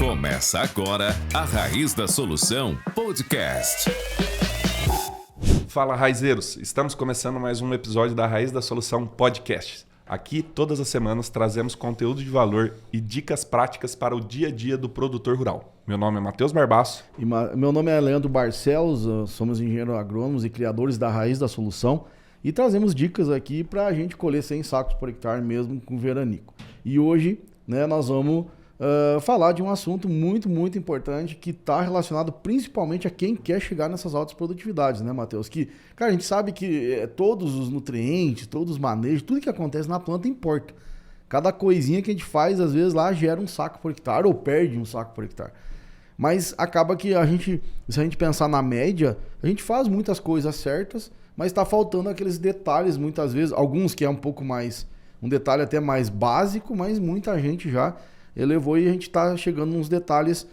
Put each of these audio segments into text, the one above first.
Começa agora a Raiz da Solução Podcast. Fala, raizeiros! Estamos começando mais um episódio da Raiz da Solução Podcast. Aqui, todas as semanas, trazemos conteúdo de valor e dicas práticas para o dia a dia do produtor rural. Meu nome é Matheus Barbaço. E meu nome é Leandro Barcelos, somos engenheiros agrônomos e criadores da Raiz da Solução e trazemos dicas aqui para a gente colher 100 sacos por hectare mesmo com veranico. E hoje, nós vamos falar de um assunto muito importante que está relacionado principalmente a quem quer chegar nessas altas produtividades, né, Matheus? Que, cara, a gente sabe que todos os nutrientes, todos os manejos, tudo que acontece na planta importa. Cada coisinha que a gente faz, às vezes, lá gera um saco por hectare ou perde um saco por hectare. Mas acaba que se a gente pensar na média, a gente faz muitas coisas certas, mas está faltando aqueles detalhes, muitas vezes, alguns que é um pouco mais, um detalhe até mais básico, mas muita gente já elevou e a gente está chegando nos detalhes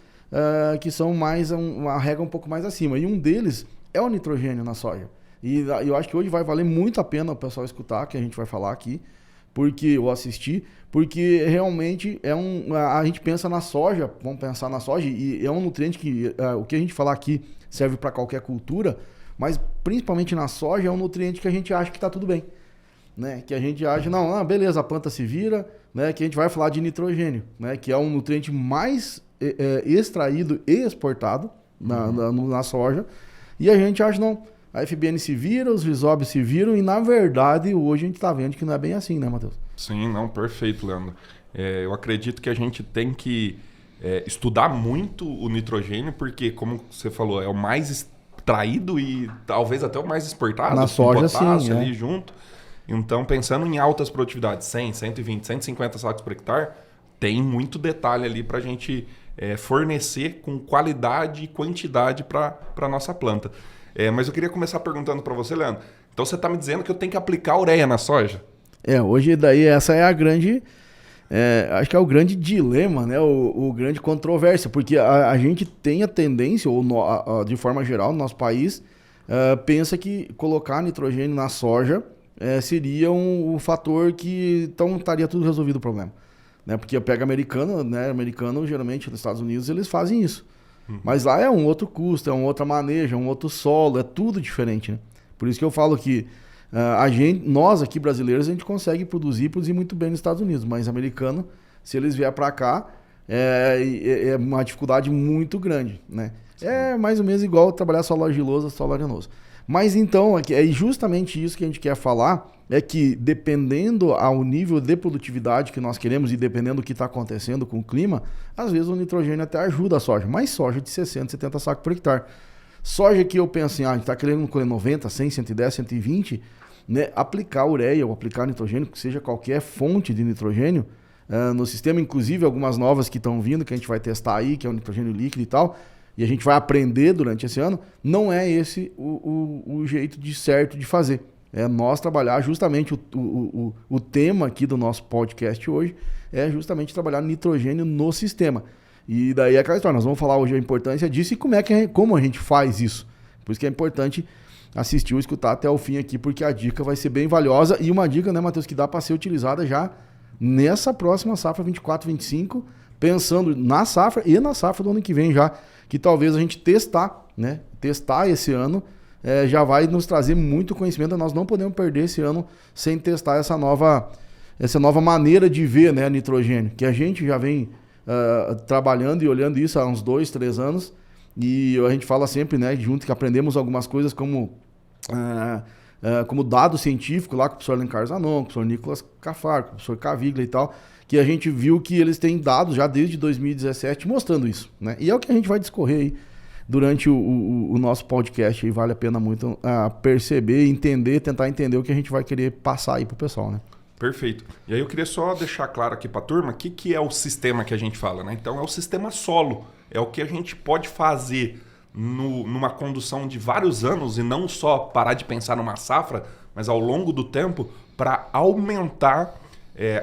que são mais, uma regra um pouco mais acima. E um deles é o nitrogênio na soja. E eu acho que hoje vai valer muito a pena o pessoal escutar, que a gente vai falar aqui, ou assistir, porque realmente a gente pensa na soja, vamos pensar na soja, e é um nutriente que o que a gente falar aqui serve para qualquer cultura, mas principalmente na soja é um nutriente que a gente acha que está tudo bem. Né? Que a gente acha, beleza, a planta se vira, né? Que a gente vai falar de nitrogênio, né? Que é um nutriente mais extraído e exportado na soja, e a gente acha, não, a FBN se vira, os Rizobio se viram, e na verdade hoje a gente está vendo que não é bem assim, né, Matheus? Sim, não, perfeito, Leandro. Eu acredito que a gente tem que estudar muito o nitrogênio, porque, como você falou, é o mais extraído e talvez até o mais exportado. Na soja, sim. Ali junto. Então, pensando em altas produtividades, 100, 120, 150 sacos por hectare, tem muito detalhe ali para a gente fornecer com qualidade e quantidade para a nossa planta. Mas eu queria começar perguntando para você, Leandro. Então, você está me dizendo que eu tenho que aplicar ureia na soja? Hoje daí essa é a grande... acho que é o grande dilema, né? O grande controvérsia, porque a gente tem a tendência, de forma geral, no nosso país, pensa que colocar nitrogênio na soja seria um fator que então estaria tudo resolvido o problema, né? Porque pega americano, né? Americano geralmente nos Estados Unidos eles fazem isso, mas lá é um outro custo, é um outro manejo, é um outro solo, é tudo diferente, né? Por isso que eu falo que nós aqui brasileiros a gente consegue produzir muito bem nos Estados Unidos, mas americano, se eles vier para cá é uma dificuldade muito grande, né? Sim. É mais ou menos igual trabalhar solo argiloso, solo arenoso. Mas então, é justamente isso que a gente quer falar, é que dependendo ao nível de produtividade que nós queremos e dependendo do que está acontecendo com o clima, às vezes o nitrogênio até ajuda a soja, mas soja de 60, 70 sacos por hectare. Soja que eu penso a gente está querendo colher 90, 100, 110, 120, né? Aplicar ureia ou aplicar nitrogênio, que seja qualquer fonte de nitrogênio, no sistema, inclusive algumas novas que estão vindo, que a gente vai testar aí, que é o nitrogênio líquido e tal, e a gente vai aprender durante esse ano, não é esse o jeito certo de fazer. É nós trabalhar justamente o tema aqui do nosso podcast hoje, é justamente trabalhar nitrogênio no sistema. E daí é aquela história, nós vamos falar hoje a importância disso e como a gente faz isso. Por isso que é importante assistir ou escutar até o fim aqui, porque a dica vai ser bem valiosa. E uma dica, né, Matheus, que dá para ser utilizada já nessa próxima safra 24-25, pensando na safra e na safra do ano que vem já, que talvez a gente testar esse ano, já vai nos trazer muito conhecimento. Nós não podemos perder esse ano sem testar essa nova maneira de ver, né, nitrogênio, que a gente já vem trabalhando e olhando isso há uns 2, 3 anos, e a gente fala sempre, né, junto que aprendemos algumas coisas como dado científico lá com o professor Alencar Zanon, com o professor Nicolas Cafaro, com o professor Caviglia e tal, que a gente viu que eles têm dados já desde 2017 mostrando isso, né? E é o que a gente vai discorrer aí durante o nosso podcast, e vale a pena muito perceber, tentar entender o que a gente vai querer passar aí pro pessoal, né? Perfeito. E aí eu queria só deixar claro aqui para a turma o que é o sistema que a gente fala, né? Então é o sistema solo, é o que a gente pode fazer numa condução de vários anos e não só parar de pensar numa safra, mas ao longo do tempo para aumentar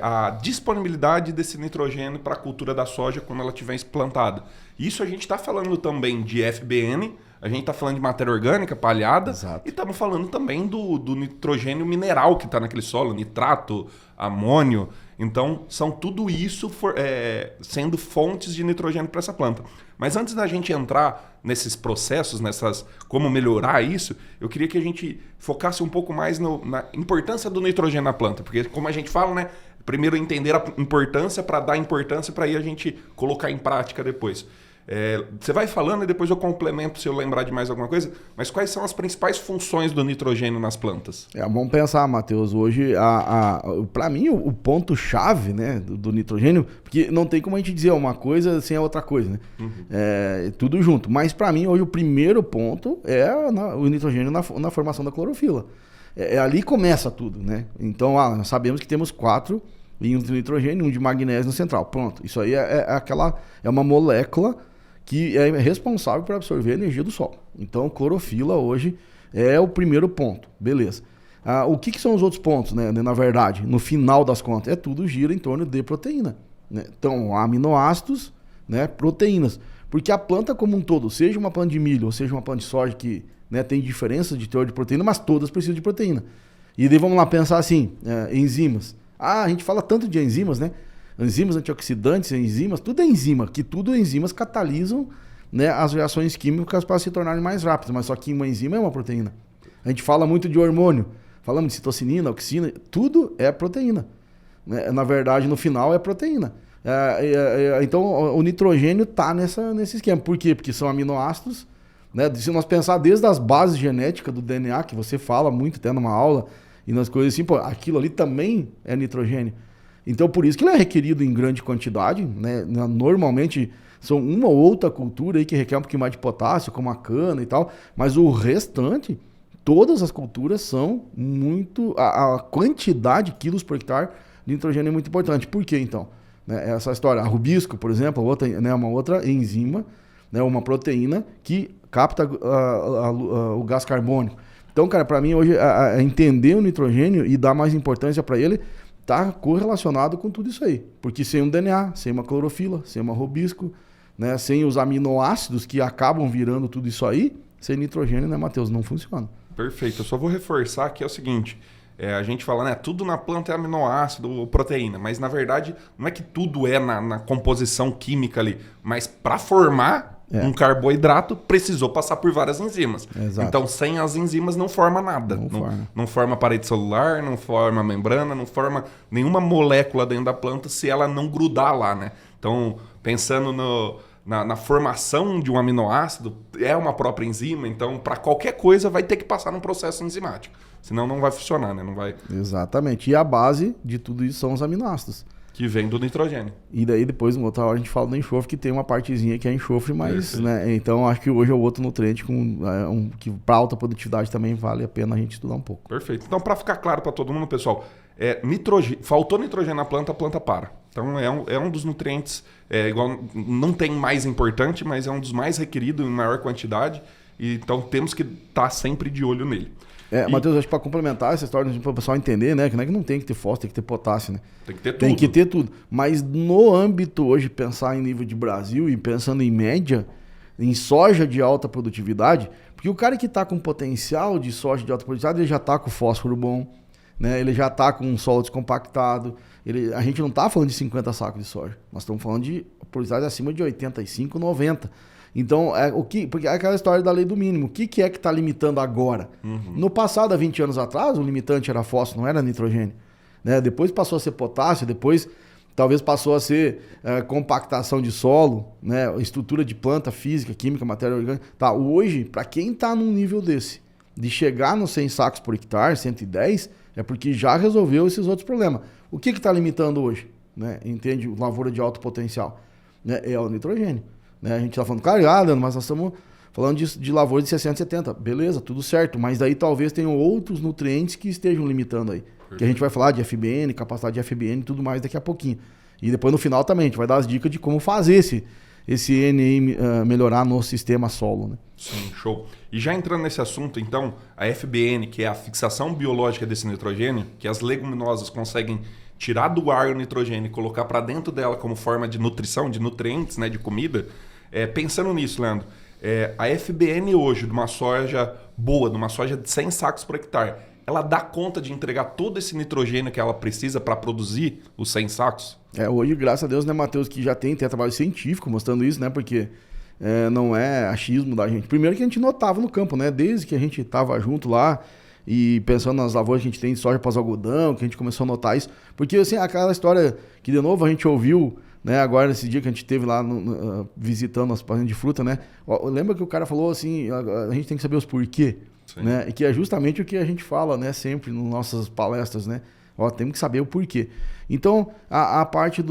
a disponibilidade desse nitrogênio para a cultura da soja quando ela estiver plantada. Isso a gente está falando também de FBN, a gente está falando de matéria orgânica palhada. Exato. E estamos falando também do nitrogênio mineral que está naquele solo, nitrato, amônio. Então, são tudo isso sendo fontes de nitrogênio para essa planta. Mas antes da gente entrar nesses processos, como melhorar isso, eu queria que a gente focasse um pouco mais na importância do nitrogênio na planta. Porque, como a gente fala, né? Primeiro entender a importância para dar importância para aí a gente colocar em prática depois. Você vai falando e depois eu complemento se eu lembrar de mais alguma coisa, mas quais são as principais funções do nitrogênio nas plantas? Vamos pensar, Matheus, hoje, para mim, o ponto-chave, né, do nitrogênio, porque não tem como a gente dizer uma coisa sem a outra coisa, né? Tudo junto. Mas para mim, hoje, o primeiro ponto é o nitrogênio na formação da clorofila. Ali começa tudo, né? Então, nós sabemos que temos 4 íons de nitrogênio, um de magnésio no central. Pronto. Isso aí é uma molécula que é responsável por absorver a energia do solo. Então, clorofila hoje é o primeiro ponto. Beleza. O que são os outros pontos, né? Na verdade, no final das contas, tudo gira em torno de proteína, né? Então, aminoácidos, né? Proteínas. Porque a planta como um todo, seja uma planta de milho ou seja uma planta de soja que, né, tem diferença de teor de proteína, mas todas precisam de proteína. E daí vamos lá pensar assim, enzimas. A gente fala tanto de enzimas, né? Enzimas, antioxidantes, enzimas, tudo é enzima, que tudo enzimas catalisam, né, as reações químicas para se tornarem mais rápidas, mas só que uma enzima é uma proteína. A gente fala muito de hormônio, falamos de citocinina, auxina, tudo é proteína, né? Na verdade, no final é proteína. Então, o nitrogênio está nesse esquema. Por quê? Porque são aminoácidos, né? Se nós pensar desde as bases genéticas do DNA, que você fala muito até numa aula, e nas coisas assim, pô, aquilo ali também é nitrogênio. Então, por isso que ele é requerido em grande quantidade, né? Normalmente, são uma ou outra cultura aí que requer um pouquinho mais de potássio, como a cana e tal, mas o restante, todas as culturas são muito... A quantidade de quilos por hectare de nitrogênio é muito importante. Por quê, então? Essa história, a rubisco, por exemplo, uma outra enzima, né? Uma proteína que capta o gás carbônico. Então, cara, para mim hoje, entender o nitrogênio e dar mais importância para ele está correlacionado com tudo isso aí. Porque sem um DNA, sem uma clorofila, sem uma rubisco, né, sem os aminoácidos que acabam virando tudo isso aí, sem nitrogênio, né, Matheus, não funciona. Perfeito. Eu só vou reforçar que é o seguinte, a gente fala, né, tudo na planta é aminoácido ou proteína, mas na verdade não é que tudo é na composição química ali, mas para formar um carboidrato precisou passar por várias enzimas. Exato. Então, sem as enzimas não forma nada. Não forma parede celular, não forma membrana, não forma nenhuma molécula dentro da planta se ela não grudar lá, né? Então, pensando na formação de um aminoácido, é uma própria enzima, então para qualquer coisa vai ter que passar num processo enzimático. Senão não vai funcionar, né? Não vai... Exatamente. E a base de tudo isso são os aminoácidos. Que vem do nitrogênio. E daí depois, uma outra hora, a gente fala do enxofre, que tem uma partezinha que é enxofre, mas, né? Então acho que hoje é o outro nutriente que para alta produtividade também vale a pena a gente estudar um pouco. Perfeito. Então, para ficar claro para todo mundo, pessoal, faltou nitrogênio na a planta para. Então é um dos nutrientes, igual, não tem mais importante, mas é um dos mais requeridos em maior quantidade. E, então temos que estar sempre de olho nele. Matheus, acho que para complementar essa história, para o pessoal entender, né? Que não é que não tem que ter fósforo, tem que ter potássio, né? Tem que ter tudo. Tem que ter tudo. Mas no âmbito hoje, pensar em nível de Brasil e pensando em média, em soja de alta produtividade, porque o cara que está com potencial de soja de alta produtividade, ele já está com fósforo bom, né? Ele já está com um solo descompactado. A gente não está falando de 50 sacos de soja. Nós estamos falando de produtividade acima de 85, 90. Então, porque é aquela história da lei do mínimo. O que é que está limitando agora? No passado, há 20 anos atrás, o limitante era fósforo, não era nitrogênio. Né? Depois passou a ser potássio, depois talvez passou a ser compactação de solo, né? Estrutura de planta, física, química, matéria orgânica. Tá, hoje, para quem está num nível desse, de chegar nos 100 sacos por hectare, 110, é porque já resolveu esses outros problemas. O que está limitando hoje? Né? Entende? Lavoura de alto potencial. Né? É o nitrogênio. Né? A gente está falando, cara, mas nós estamos falando de lavoura de 60, 70. Beleza, tudo certo. Mas daí talvez tenham outros nutrientes que estejam limitando aí. Que a gente vai falar de FBN, capacidade de FBN e tudo mais daqui a pouquinho. E depois no final também a gente vai dar as dicas de como fazer esse NI melhorar no sistema solo. Né? Sim, show. E já entrando nesse assunto, então, a FBN, que é a fixação biológica desse nitrogênio, que as leguminosas conseguem tirar do ar o nitrogênio e colocar para dentro dela como forma de nutrição, de nutrientes, né, de comida. Pensando nisso, Leandro, a FBN hoje, de uma soja boa, de uma soja de 100 sacos por hectare, ela dá conta de entregar todo esse nitrogênio que ela precisa para produzir os 100 sacos? Hoje, graças a Deus, né, Matheus, que já tem trabalho científico mostrando isso, né? Porque não é achismo da gente. Primeiro que a gente notava no campo, né? Desde que a gente estava junto lá e pensando nas lavouras que a gente tem de soja pós-algodão, que a gente começou a notar isso. Porque, assim, aquela história que, de novo, a gente ouviu, né? Agora, nesse dia que a gente esteve lá visitando as fazendas de fruta, né? Lembra que o cara falou assim, a gente tem que saber os porquê, né? E que é justamente o que a gente fala, né? Sempre nas nossas palestras, né? Temos que saber o porquê. Então, a parte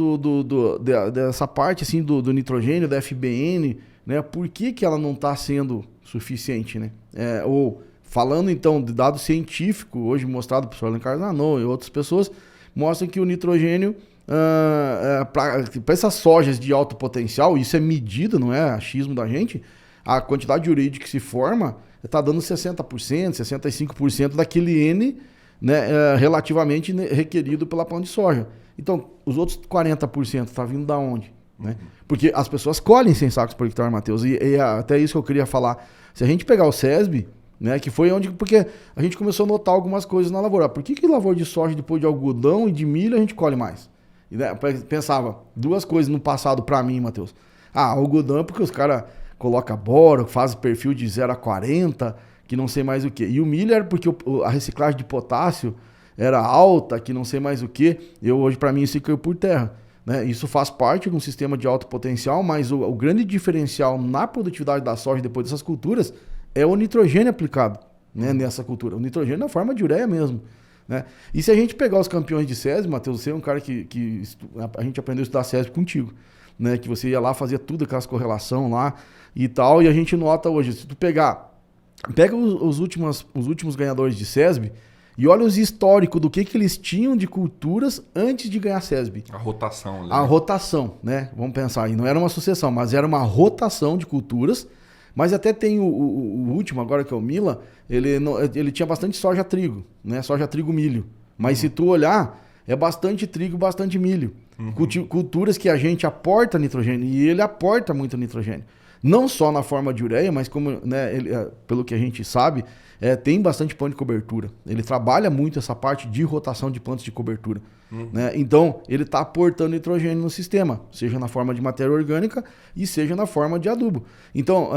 dessa parte, assim, do nitrogênio, da FBN, né? Por que ela não está sendo suficiente, né? Ou, falando, então, de dado científico, hoje mostrado por Alan Carnot e outras pessoas, mostram que o nitrogênio... para essas sojas de alto potencial, isso é medido, não é achismo da gente, a quantidade de ureide que se forma está dando 60%, 65% daquele N, né, relativamente requerido pela planta de soja. Então, os outros 40% está vindo da onde? Né? Porque as pessoas colhem 100 sacos por hectare, Matheus, e até isso que eu queria falar. Se a gente pegar o SESB, né, que foi onde... Porque a gente começou a notar algumas coisas na lavoura. Por que lavoura de soja depois de algodão e de milho a gente colhe mais? Pensava, duas coisas no passado pra mim, Matheus. Algodão é porque os caras colocam boro, fazem perfil de 0 a 40, que não sei mais o que. E o milho era porque a reciclagem de potássio era alta, que não sei mais o que. Hoje, pra mim, isso caiu por terra. Né? Isso faz parte de um sistema de alto potencial, mas o grande diferencial na produtividade da soja depois dessas culturas é o nitrogênio aplicado, né, nessa cultura. O nitrogênio na forma de ureia mesmo. Né? E se a gente pegar os campeões de SESB, Matheus, você é um cara que a gente aprendeu a estudar SESB contigo, né? Que você ia lá, fazia tudo aquelas correlação lá e tal, e a gente nota hoje, se tu pega os últimos ganhadores de SESB e olha os históricos do que eles tinham de culturas antes de ganhar SESB. A rotação. A rotação, né? Vamos pensar aí, não era uma sucessão, mas era uma rotação de culturas. Mas até tem o último, agora que é o Mila, ele tinha bastante soja-trigo, né? Soja-trigo-milho. Mas se tu olhar, é bastante trigo, bastante milho. Culturas que a gente aporta nitrogênio, e ele aporta muito nitrogênio. Não só na forma de ureia, mas como, né, pelo que a gente sabe, tem bastante plano de cobertura. Ele trabalha muito essa parte de rotação de plantas de cobertura. Né? Então, ele está aportando nitrogênio no sistema, seja na forma de matéria orgânica e seja na forma de adubo. Então,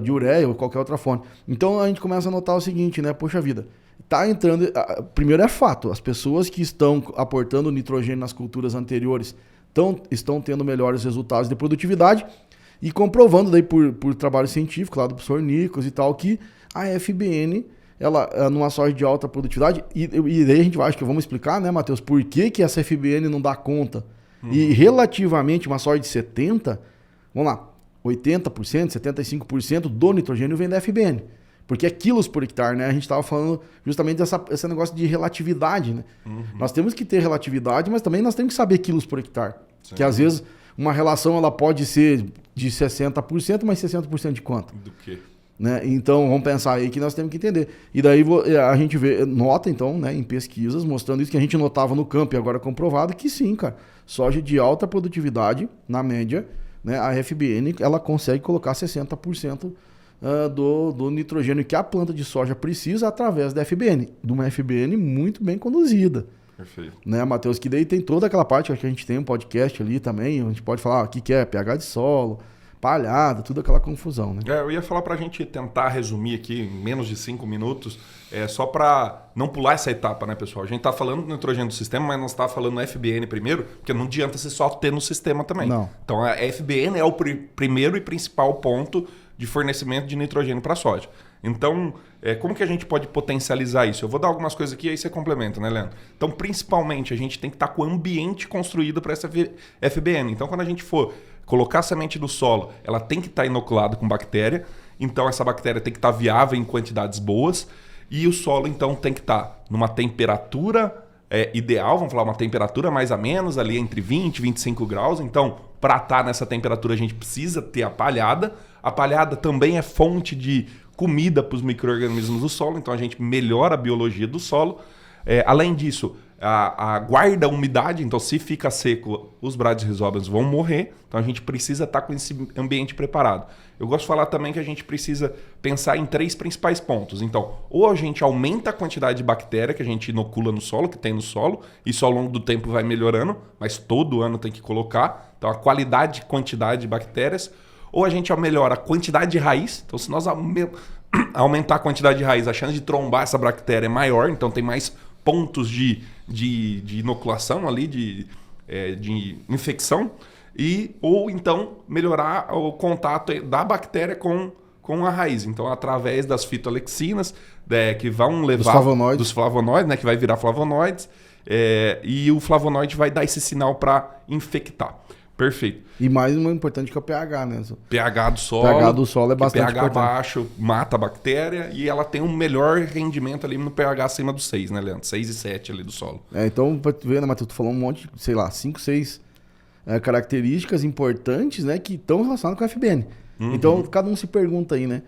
de ureia ou qualquer outra fonte. Então, a gente começa a notar o seguinte, né? Poxa vida, está entrando... Primeiro é fato, as pessoas que estão aportando nitrogênio nas culturas anteriores estão tendo melhores resultados de produtividade e comprovando daí por trabalho científico, lá do professor Nicos e tal, que a FBN... ela numa soja de alta produtividade, e daí a gente acho que vamos explicar, né, Matheus, por que essa FBN não dá conta. E relativamente uma soja de 70, vamos lá, 80%, 75% do nitrogênio vem da FBN. Porque é quilos por hectare, né? A gente estava falando justamente esse negócio de relatividade, né? Nós temos que ter relatividade, mas também nós temos que saber quilos por hectare. Sim. Que às vezes uma relação ela pode ser de 60%, mas 60% de quanto? Do quê? Né? Então, vamos pensar aí que nós temos que entender. E daí a gente nota, então, né, em pesquisas, mostrando isso que a gente notava no campo e agora comprovado que sim, cara, soja de alta produtividade, na média, né, a FBN, ela consegue colocar 60% do nitrogênio que a planta de soja precisa através da FBN, de uma FBN muito bem conduzida. Perfeito. Né, Matheus, que daí tem toda aquela parte que a gente tem um podcast ali também, a gente pode falar o que é pH de solo, palhada, tudo aquela confusão, né? Eu ia falar pra gente tentar resumir aqui em menos de 5 minutos, só para não pular essa etapa, né, pessoal? A gente tá falando do nitrogênio do sistema, mas nós tá falando no FBN primeiro, porque não adianta você só ter no sistema também. Não. Então a FBN é o primeiro e principal ponto de fornecimento de nitrogênio para a soja. Então, como que a gente pode potencializar isso? Eu vou dar algumas coisas aqui e aí você complementa, né, Leandro? Então, principalmente, a gente tem que estar com o ambiente construído para essa FBN. Então, quando a gente for colocar a semente do solo, ela tem que estar inoculada com bactéria. Então, essa bactéria tem que estar viável em quantidades boas. E o solo, então, tem que estar numa temperatura ideal, vamos falar uma temperatura mais ou menos, ali entre 20 e 25 graus. Então, para estar nessa temperatura, a gente precisa ter a palhada. A palhada também é fonte de comida para os micro-organismos do solo, então a gente melhora a biologia do solo. Além disso, guarda a umidade, então se fica seco, os Bradyrhizobiums vão morrer, então a gente precisa estar com esse ambiente preparado. Eu gosto de falar também que a gente precisa pensar em 3 principais pontos. Então, ou a gente aumenta a quantidade de bactéria que a gente inocula no solo, que tem no solo, isso ao longo do tempo vai melhorando, mas todo ano tem que colocar, então a qualidade e quantidade de bactérias, ou a gente melhora a quantidade de raiz, então se nós aumentar a quantidade de raiz, a chance de trombar essa bactéria é maior, então tem mais pontos de inoculação ali, de infecção, ou então melhorar o contato da bactéria com a raiz. Então, através das fitoalexinas, que vão levar... Dos flavonoides, né, que vai virar flavonoides, e o flavonoide vai dar esse sinal para infectar. Perfeito. E mais uma importante que é o pH, né? pH do solo. pH do solo é bastante pH importante. baixo mata a bactéria e ela tem um melhor rendimento ali no pH acima do 6, né, Leandro? 6 e 7 ali do solo. Então, pra tu ver, né, Matheus, tu falou um monte, sei lá, 5, 6 características importantes, né, que estão relacionadas com a FBN. Então, cada um se pergunta aí, né?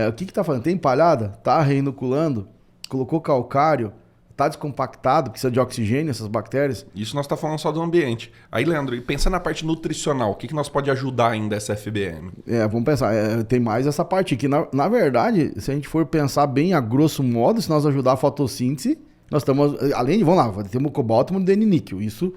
O que tá fazendo? Tem palhada? Tá reinoculando? Colocou calcário? Tá descompactado, precisa de oxigênio, essas bactérias. Isso nós estamos falando só do ambiente. Aí, Leandro, e pensando na parte nutricional, o que nós pode ajudar ainda essa FBN? Vamos pensar, tem mais essa parte que, na verdade, se a gente for pensar bem a grosso modo, se nós ajudar a fotossíntese, nós estamos, além de, vamos lá, temos cobalto, molibdênio e níquel. Isso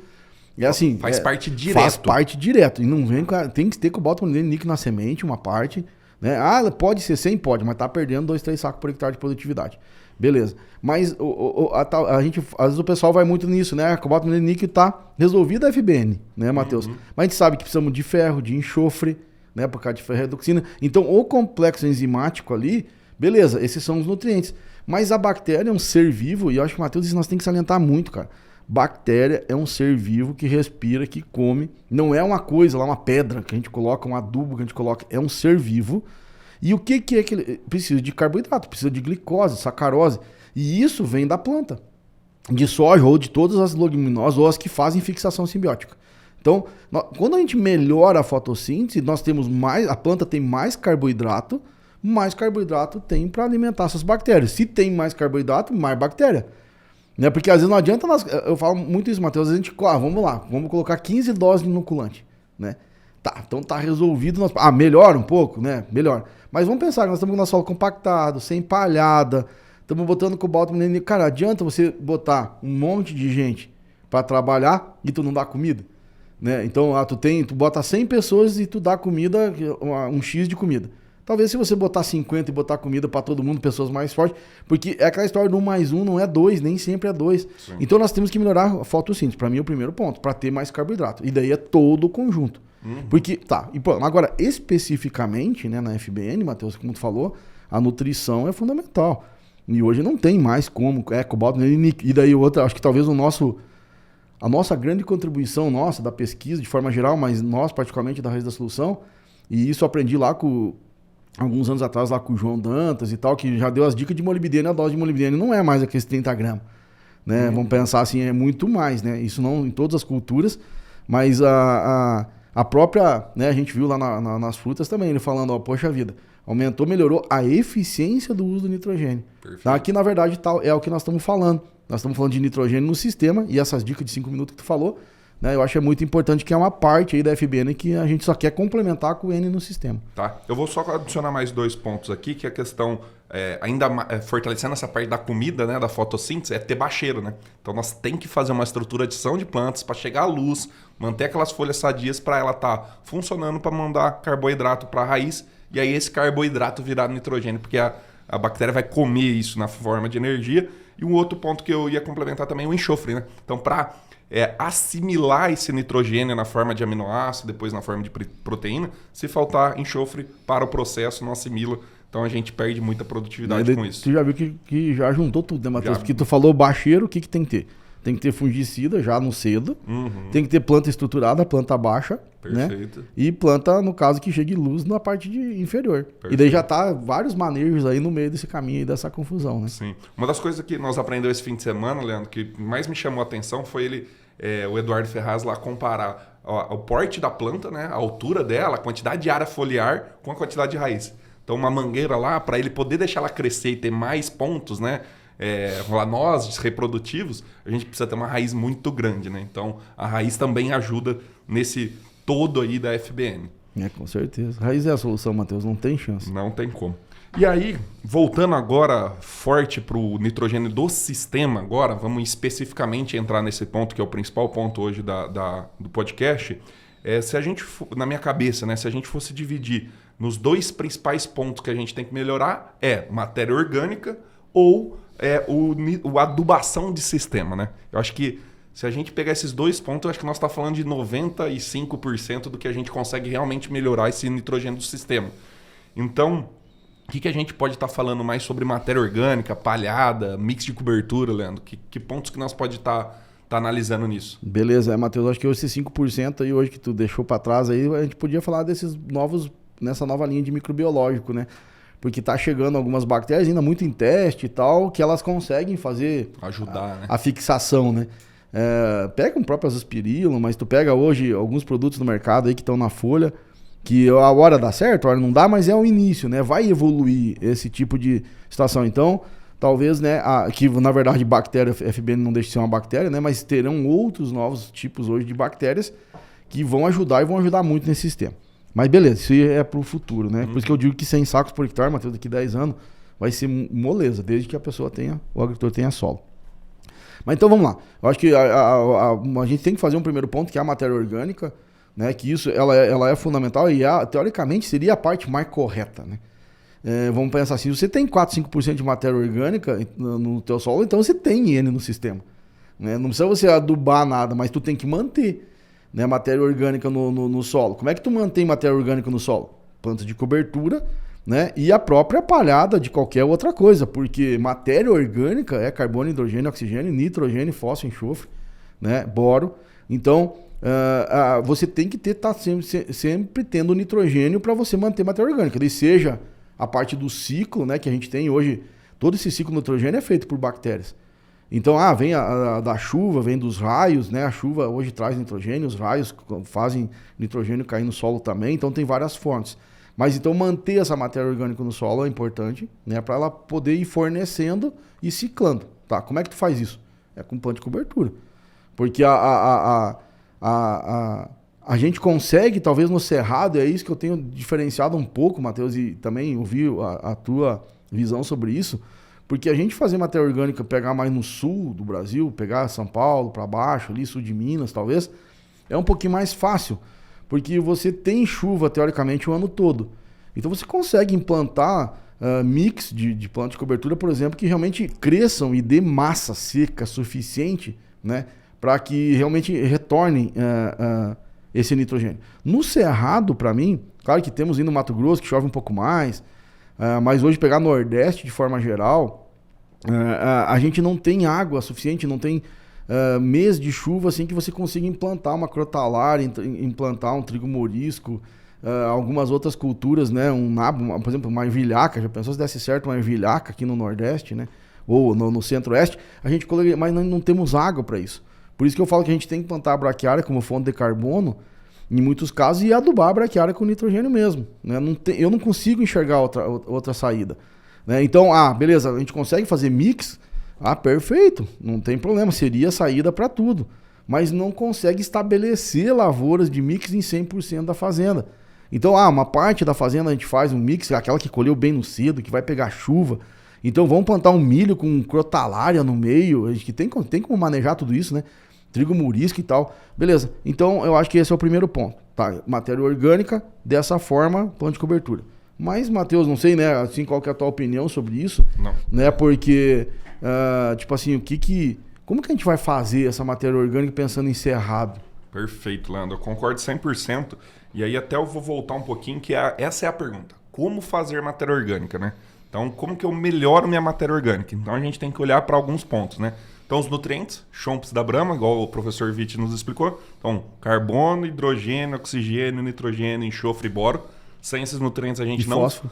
é assim... Faz parte direto. Faz parte direto. E não vem, tem que ter cobalto, molibdênio e níquel na semente, uma parte, né? Pode ser 100? Pode, mas tá perdendo 2, 3 sacos por hectare de produtividade. Beleza. Mas a gente, às vezes o pessoal vai muito nisso, né? Cobalto, molibdênio e níquel tá resolvido a FBN, né, Matheus? Mas a gente sabe que precisamos de ferro, de enxofre, né? Por causa de ferredoxina. Então, o complexo enzimático ali, beleza, esses são os nutrientes. Mas a bactéria é um ser vivo, e eu acho que, Matheus, isso nós temos que salientar muito, cara. Bactéria é um ser vivo que respira, que come. Não é uma coisa lá, uma pedra que a gente coloca, um adubo que a gente coloca. É um ser vivo. E o que é que ele precisa de carboidrato, precisa de glicose, sacarose. E isso vem da planta, de soja ou de todas as leguminosas ou as que fazem fixação simbiótica. Então, quando a gente melhora a fotossíntese, nós temos a planta tem mais carboidrato tem para alimentar essas bactérias. Se tem mais carboidrato, mais bactéria. Né? Porque às vezes não adianta, eu falo muito isso, Matheus, a gente, vamos lá, vamos colocar 15 doses de inoculante, né? Tá, então tá resolvido. Melhora um pouco, né? Melhor. Mas vamos pensar que nós estamos com o nosso solo compactado, sem palhada, estamos botando cobalto. Cara, adianta você botar um monte de gente para trabalhar e tu não dá comida? Né? Então, tu bota 100 pessoas e tu dá comida, um X de comida. Talvez se você botar 50 e botar comida para todo mundo, pessoas mais fortes, porque é aquela história do 1 mais 1 não é 2, nem sempre é 2. Sim. Então nós temos que melhorar a fotossíntese, para mim é o primeiro ponto, para ter mais carboidrato. E daí é todo o conjunto. Porque, agora especificamente, né, na FBN, Matheus, como tu falou, a nutrição é fundamental. E hoje não tem mais como, cobalto, e daí outra, acho que talvez a nossa grande contribuição da pesquisa, de forma geral, mas nós particularmente da Raiz da Solução, e isso aprendi lá alguns anos atrás lá com o João Dantas e tal, que já deu as dicas de molibdênio. A dose de molibdênio não é mais aqueles 30 gramas, né? Vamos pensar assim, é muito mais, né? Isso não em todas as culturas, mas a própria, né? A gente viu lá nas frutas também, ele falando, poxa vida, melhorou a eficiência do uso do nitrogênio. Perfeito. Aqui, na verdade, é o que nós estamos falando. Nós estamos falando de nitrogênio no sistema, e essas dicas de 5 minutos que tu falou, né, eu acho que é muito importante, que é uma parte aí da FBN que a gente só quer complementar com o N no sistema. Tá. Eu vou só adicionar mais 2 pontos aqui, que é a questão, fortalecendo essa parte da comida, né, da fotossíntese, é ter bacheiro, né? Então nós tem que fazer uma estruturação de plantas para chegar à luz, manter aquelas folhas sadias para ela estar funcionando para mandar carboidrato para a raiz, e aí esse carboidrato virar nitrogênio, porque a bactéria vai comer isso na forma de energia. E um outro ponto que eu ia complementar também é o enxofre, né? Então, para assimilar esse nitrogênio na forma de aminoácido, depois na forma de proteína, se faltar enxofre para o processo, não assimila. Então a gente perde muita produtividade com isso. Tu já viu que já juntou tudo, né, Matheus? Porque tu falou bacheiro, o que tem que ter? Tem que ter fungicida já no cedo, tem que ter planta estruturada, planta baixa, perfeito, né? E planta, no caso, que chegue luz na parte inferior. Perfeito. E daí já tá vários manejos aí no meio desse caminho aí, dessa confusão, né? Sim. Uma das coisas que nós aprendemos esse fim de semana, Leandro, que mais me chamou a atenção foi o Eduardo Ferraz lá comparar o porte da planta, né, a altura dela, a quantidade de área foliar com a quantidade de raiz. Então uma mangueira lá, para ele poder deixar ela crescer e ter mais pontos, né, nós, reprodutivos, a gente precisa ter uma raiz muito grande, né? Então, a raiz também ajuda nesse todo aí da FBN. Com certeza. Raiz é a solução, Matheus, não tem chance. Não tem como. E aí, voltando agora forte para o nitrogênio do sistema, agora, vamos especificamente entrar nesse ponto, que é o principal ponto hoje do podcast. Se a gente, na minha cabeça, né, se a gente fosse dividir nos dois principais pontos que a gente tem que melhorar, matéria orgânica ou a adubação de sistema, né? Eu acho que se a gente pegar esses dois pontos, eu acho que nós estamos falando de 95% do que a gente consegue realmente melhorar esse nitrogênio do sistema. Então, o que a gente pode estar falando mais sobre matéria orgânica, palhada, mix de cobertura, Leandro? Que pontos que nós pode estar analisando nisso? Beleza, Matheus, acho que esses 5% aí hoje que tu deixou para trás aí, a gente podia falar nessa nova linha de microbiológico, né? Porque tá chegando algumas bactérias ainda muito em teste e tal, que elas conseguem fazer ajudar, né? A fixação, né? Pega o próprio azospirilo, mas tu pega hoje alguns produtos no mercado aí que estão na folha, que a hora dá certo, a hora não dá, mas é o início, né? Vai evoluir esse tipo de situação. Então, talvez, né, que na verdade bactéria, FBN não deixa de ser uma bactéria, né? Mas terão outros novos tipos hoje de bactérias que vão ajudar e vão ajudar muito nesse sistema. Mas beleza, isso é pro futuro, né? Por isso que eu digo que 100 sacos por hectare, Matheus, daqui 10 anos, vai ser moleza, desde que a pessoa o agricultor tenha solo. Mas então vamos lá. Eu acho que a gente tem que fazer um primeiro ponto, que é a matéria orgânica, né, que isso ela é fundamental e teoricamente seria a parte mais correta, né? Vamos pensar assim, você tem 4, 5% de matéria orgânica no teu solo, então você tem N no sistema, né? Não precisa você adubar nada, mas tu tem que manter, né, matéria orgânica no solo. Como é que tu mantém matéria orgânica no solo? Planta de cobertura, né, e a própria palhada de qualquer outra coisa, porque matéria orgânica é carbono, hidrogênio, oxigênio, nitrogênio, fósforo, enxofre, né, boro. Então, você tem que estar sempre tendo nitrogênio para você manter matéria orgânica. Daí seja a parte do ciclo, né, que a gente tem hoje, todo esse ciclo de nitrogênio é feito por bactérias. Então, vem da chuva, vem dos raios, né? A chuva hoje traz nitrogênio, os raios fazem nitrogênio cair no solo também, então tem várias fontes. Mas então manter essa matéria orgânica no solo é importante, né, para ela poder ir fornecendo e ciclando. Tá? Como é que tu faz isso? É com planta de cobertura. Porque a gente consegue, talvez no cerrado, é isso que eu tenho diferenciado um pouco, Matheus, e também ouvi a tua visão sobre isso, porque a gente fazer matéria orgânica, pegar mais no sul do Brasil, pegar São Paulo para baixo, ali sul de Minas talvez, é um pouquinho mais fácil, porque você tem chuva teoricamente o ano todo. Então você consegue implantar mix de planta de cobertura, por exemplo, que realmente cresçam e dê massa seca suficiente, né, para que realmente retornem esse nitrogênio. No cerrado, para mim, claro que temos indo no Mato Grosso, que chove um pouco mais, mas hoje pegar Nordeste de forma geral, a gente não tem água suficiente, não tem mês de chuva assim que você consiga implantar uma crotalária, implantar um trigo morisco, algumas outras culturas, né? Um nabo, por exemplo, uma ervilhaca. Já pensou se desse certo uma ervilhaca aqui no Nordeste, né? Ou no Centro-Oeste? A gente coloca, mas não temos água para isso. Por isso que eu falo que a gente tem que plantar a braquiária como fonte de carbono, em muitos casos, e adubar a braquiária com nitrogênio mesmo, né? Eu não consigo enxergar outra saída, né? Então, beleza, a gente consegue fazer mix, perfeito, não tem problema, seria a saída para tudo, mas não consegue estabelecer lavouras de mix em 100% da fazenda. Então, uma parte da fazenda a gente faz um mix, aquela que colheu bem no cedo, que vai pegar chuva. Então vamos plantar um milho com crotalária no meio, a gente tem como manejar tudo isso, né? Trigo morisco e tal. Beleza, então eu acho que esse é o primeiro ponto, tá? Matéria orgânica, dessa forma, planta de cobertura. Mas, Matheus, não sei, né, assim, qual que é a tua opinião sobre isso? Não. Né, porque, tipo assim, como que a gente vai fazer essa matéria orgânica pensando em cerrado? Perfeito, Leandro, eu concordo 100%. E aí até eu vou voltar um pouquinho, que essa é a pergunta. Como fazer matéria orgânica, né? Então, como que eu melhoro minha matéria orgânica? Então, a gente tem que olhar para alguns pontos, né? Então, os nutrientes, chomps da Brahma, igual o professor Witt nos explicou. Então, carbono, hidrogênio, oxigênio, nitrogênio, enxofre e boro. Sem esses nutrientes a gente não... Fósforo.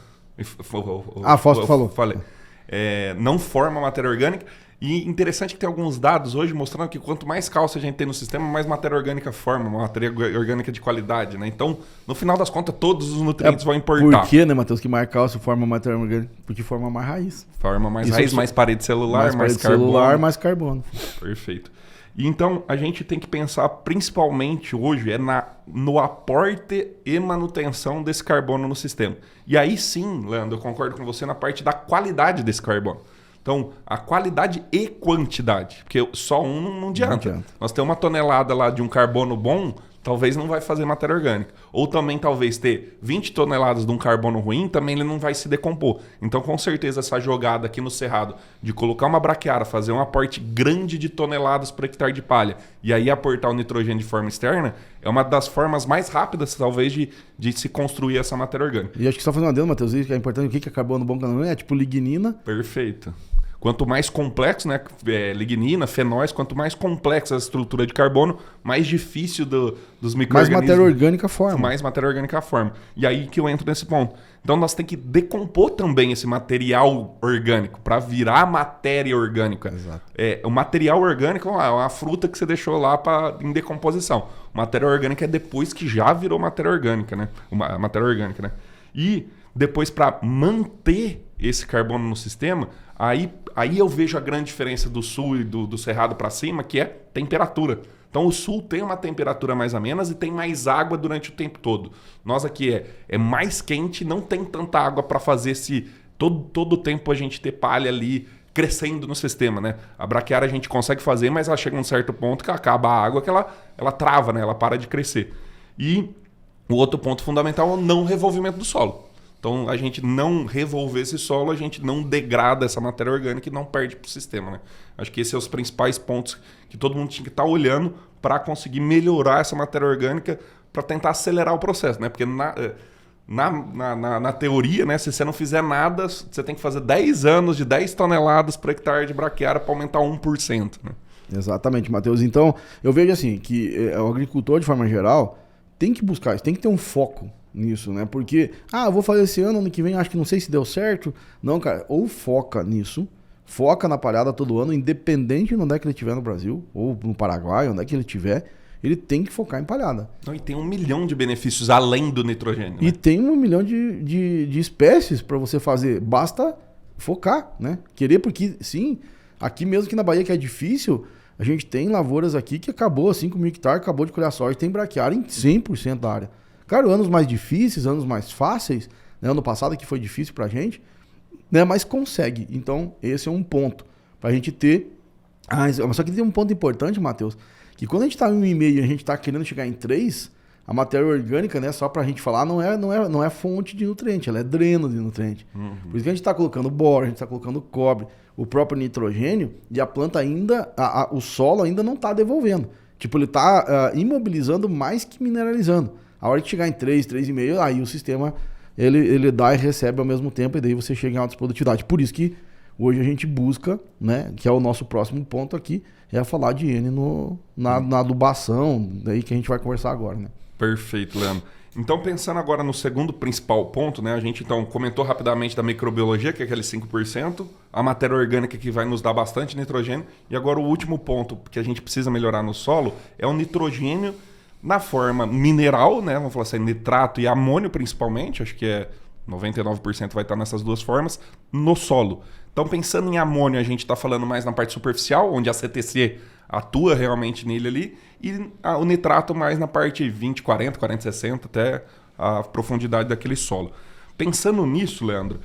Fósforo falou. Falei. não forma matéria orgânica. E interessante que tem alguns dados hoje mostrando que quanto mais cálcio a gente tem no sistema, mais matéria orgânica forma, uma matéria orgânica de qualidade, né? Então, no final das contas, todos os nutrientes vão importar. Por que, né, Matheus, que mais cálcio forma matéria orgânica? Porque forma mais raiz. Forma mais raiz, mais parede celular, mais carbono. Celular, mais carbono. Perfeito. E então, a gente tem que pensar principalmente hoje no aporte e manutenção desse carbono no sistema. E aí sim, Leandro, eu concordo com você na parte da qualidade desse carbono. Então, a qualidade e quantidade, porque só um não adianta. Nós temos uma tonelada lá de um carbono bom, talvez não vai fazer matéria orgânica. Ou também talvez ter 20 toneladas de um carbono ruim, também ele não vai se decompor. Então, com certeza, essa jogada aqui no Cerrado de colocar uma braquiária, fazer um aporte grande de toneladas por hectare de palha e aí aportar o nitrogênio de forma externa, é uma das formas mais rápidas, talvez, de se construir essa matéria orgânica. E acho que só fazendo uma adendo, Matheus, isso que é importante, o que é carbono bom, carbono ruim, é tipo lignina. Perfeito. Quanto mais complexo, né, lignina, fenóis, quanto mais complexa a estrutura de carbono, mais difícil dos micro-organismos. Mais matéria orgânica forma. Mais matéria orgânica forma. E aí que eu entro nesse ponto. Então nós temos que decompor também esse material orgânico para virar matéria orgânica. Exato. O material orgânico é uma fruta que você deixou lá em decomposição. Matéria orgânica é depois que já virou matéria orgânica, né? Matéria orgânica, né? E depois, para manter esse carbono no sistema, aí eu vejo a grande diferença do sul e do cerrado para cima, que é temperatura. Então o sul tem uma temperatura mais amena e tem mais água durante o tempo todo. Nós aqui é mais quente, não tem tanta água para fazer todo o tempo a gente ter palha ali crescendo no sistema, né? A braquiária a gente consegue fazer, mas ela chega a um certo ponto que acaba a água, que ela trava, né? Ela para de crescer. E o outro ponto fundamental é o não revolvimento do solo. Então, a gente não revolver esse solo, a gente não degrada essa matéria orgânica e não perde para o sistema, né? Acho que esses são os principais pontos que todo mundo tinha que estar olhando para conseguir melhorar essa matéria orgânica para tentar acelerar o processo, né? Porque na teoria, né, se você não fizer nada, você tem que fazer 10 anos de 10 toneladas por hectare de braquiária para aumentar 1%, né? Exatamente, Matheus. Então, eu vejo assim, que o agricultor, de forma geral, tem que buscar isso, tem que ter um foco nisso, né? Porque, eu vou fazer esse ano que vem, acho que não sei se deu certo. Não, cara, ou foca nisso, foca na palhada todo ano, independente de onde é que ele estiver no Brasil, ou no Paraguai, onde é que ele estiver, ele tem que focar em palhada. Não, e tem 1 milhão de benefícios além do nitrogênio. E né? tem 1 milhão de espécies para você fazer, basta focar, né? Querer, porque sim, aqui mesmo que na Bahia que é difícil, a gente tem lavouras aqui que acabou, 5 mil hectares, acabou de colher a soja, tem braquiária em 100% da área. Claro, anos mais difíceis, anos mais fáceis, né? Ano passado que foi difícil pra gente, né? Mas consegue. Então, esse é um ponto pra gente ter. Só que tem um ponto importante, Matheus, que quando a gente tá em 1,5 e a gente tá querendo chegar em 3, a matéria orgânica, né? Só pra gente falar, não é fonte de nutriente, ela é dreno de nutriente. Uhum. Por isso que a gente tá colocando boro, a gente tá colocando cobre, o próprio nitrogênio, e a planta ainda, o solo ainda não tá devolvendo. Tipo, ele tá imobilizando mais que mineralizando. A hora que chegar em 3, 3,5, aí o sistema ele dá e recebe ao mesmo tempo, e daí você chega em alta produtividade. Por isso que hoje a gente busca, né, que é o nosso próximo ponto aqui, é falar de N na adubação, daí que a gente vai conversar agora, né? Perfeito, Leandro. Então, pensando agora no segundo principal ponto, né, a gente então comentou rapidamente da microbiologia, que é aquele 5%, a matéria orgânica que vai nos dar bastante nitrogênio, e agora o último ponto que a gente precisa melhorar no solo é o nitrogênio na forma mineral, né? Vamos falar assim, nitrato e amônio principalmente, acho que 99% vai estar nessas duas formas, no solo. Então, pensando em amônio, a gente está falando mais na parte superficial, onde a CTC atua realmente nele ali, e o nitrato mais na parte 20, 40, 40, 60, até a profundidade daquele solo. Pensando nisso, Leandro,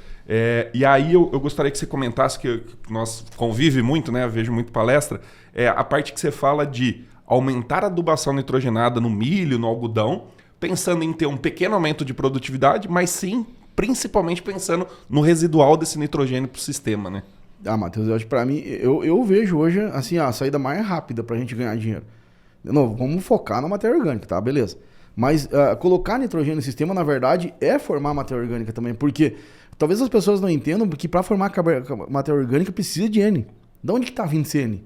e aí eu gostaria que você comentasse, que nós convive muito, né? Eu vejo muito palestra, a parte que você fala de aumentar a adubação nitrogenada no milho, no algodão, pensando em ter um pequeno aumento de produtividade, mas sim, principalmente pensando no residual desse nitrogênio para o sistema, né? Matheus, eu acho que para mim, eu vejo hoje assim, a saída mais rápida para a gente ganhar dinheiro. De novo, vamos focar na matéria orgânica, tá? Beleza. Mas colocar nitrogênio no sistema, na verdade, é formar matéria orgânica também, porque talvez as pessoas não entendam que para formar matéria orgânica precisa de N. De onde que está vindo esse N?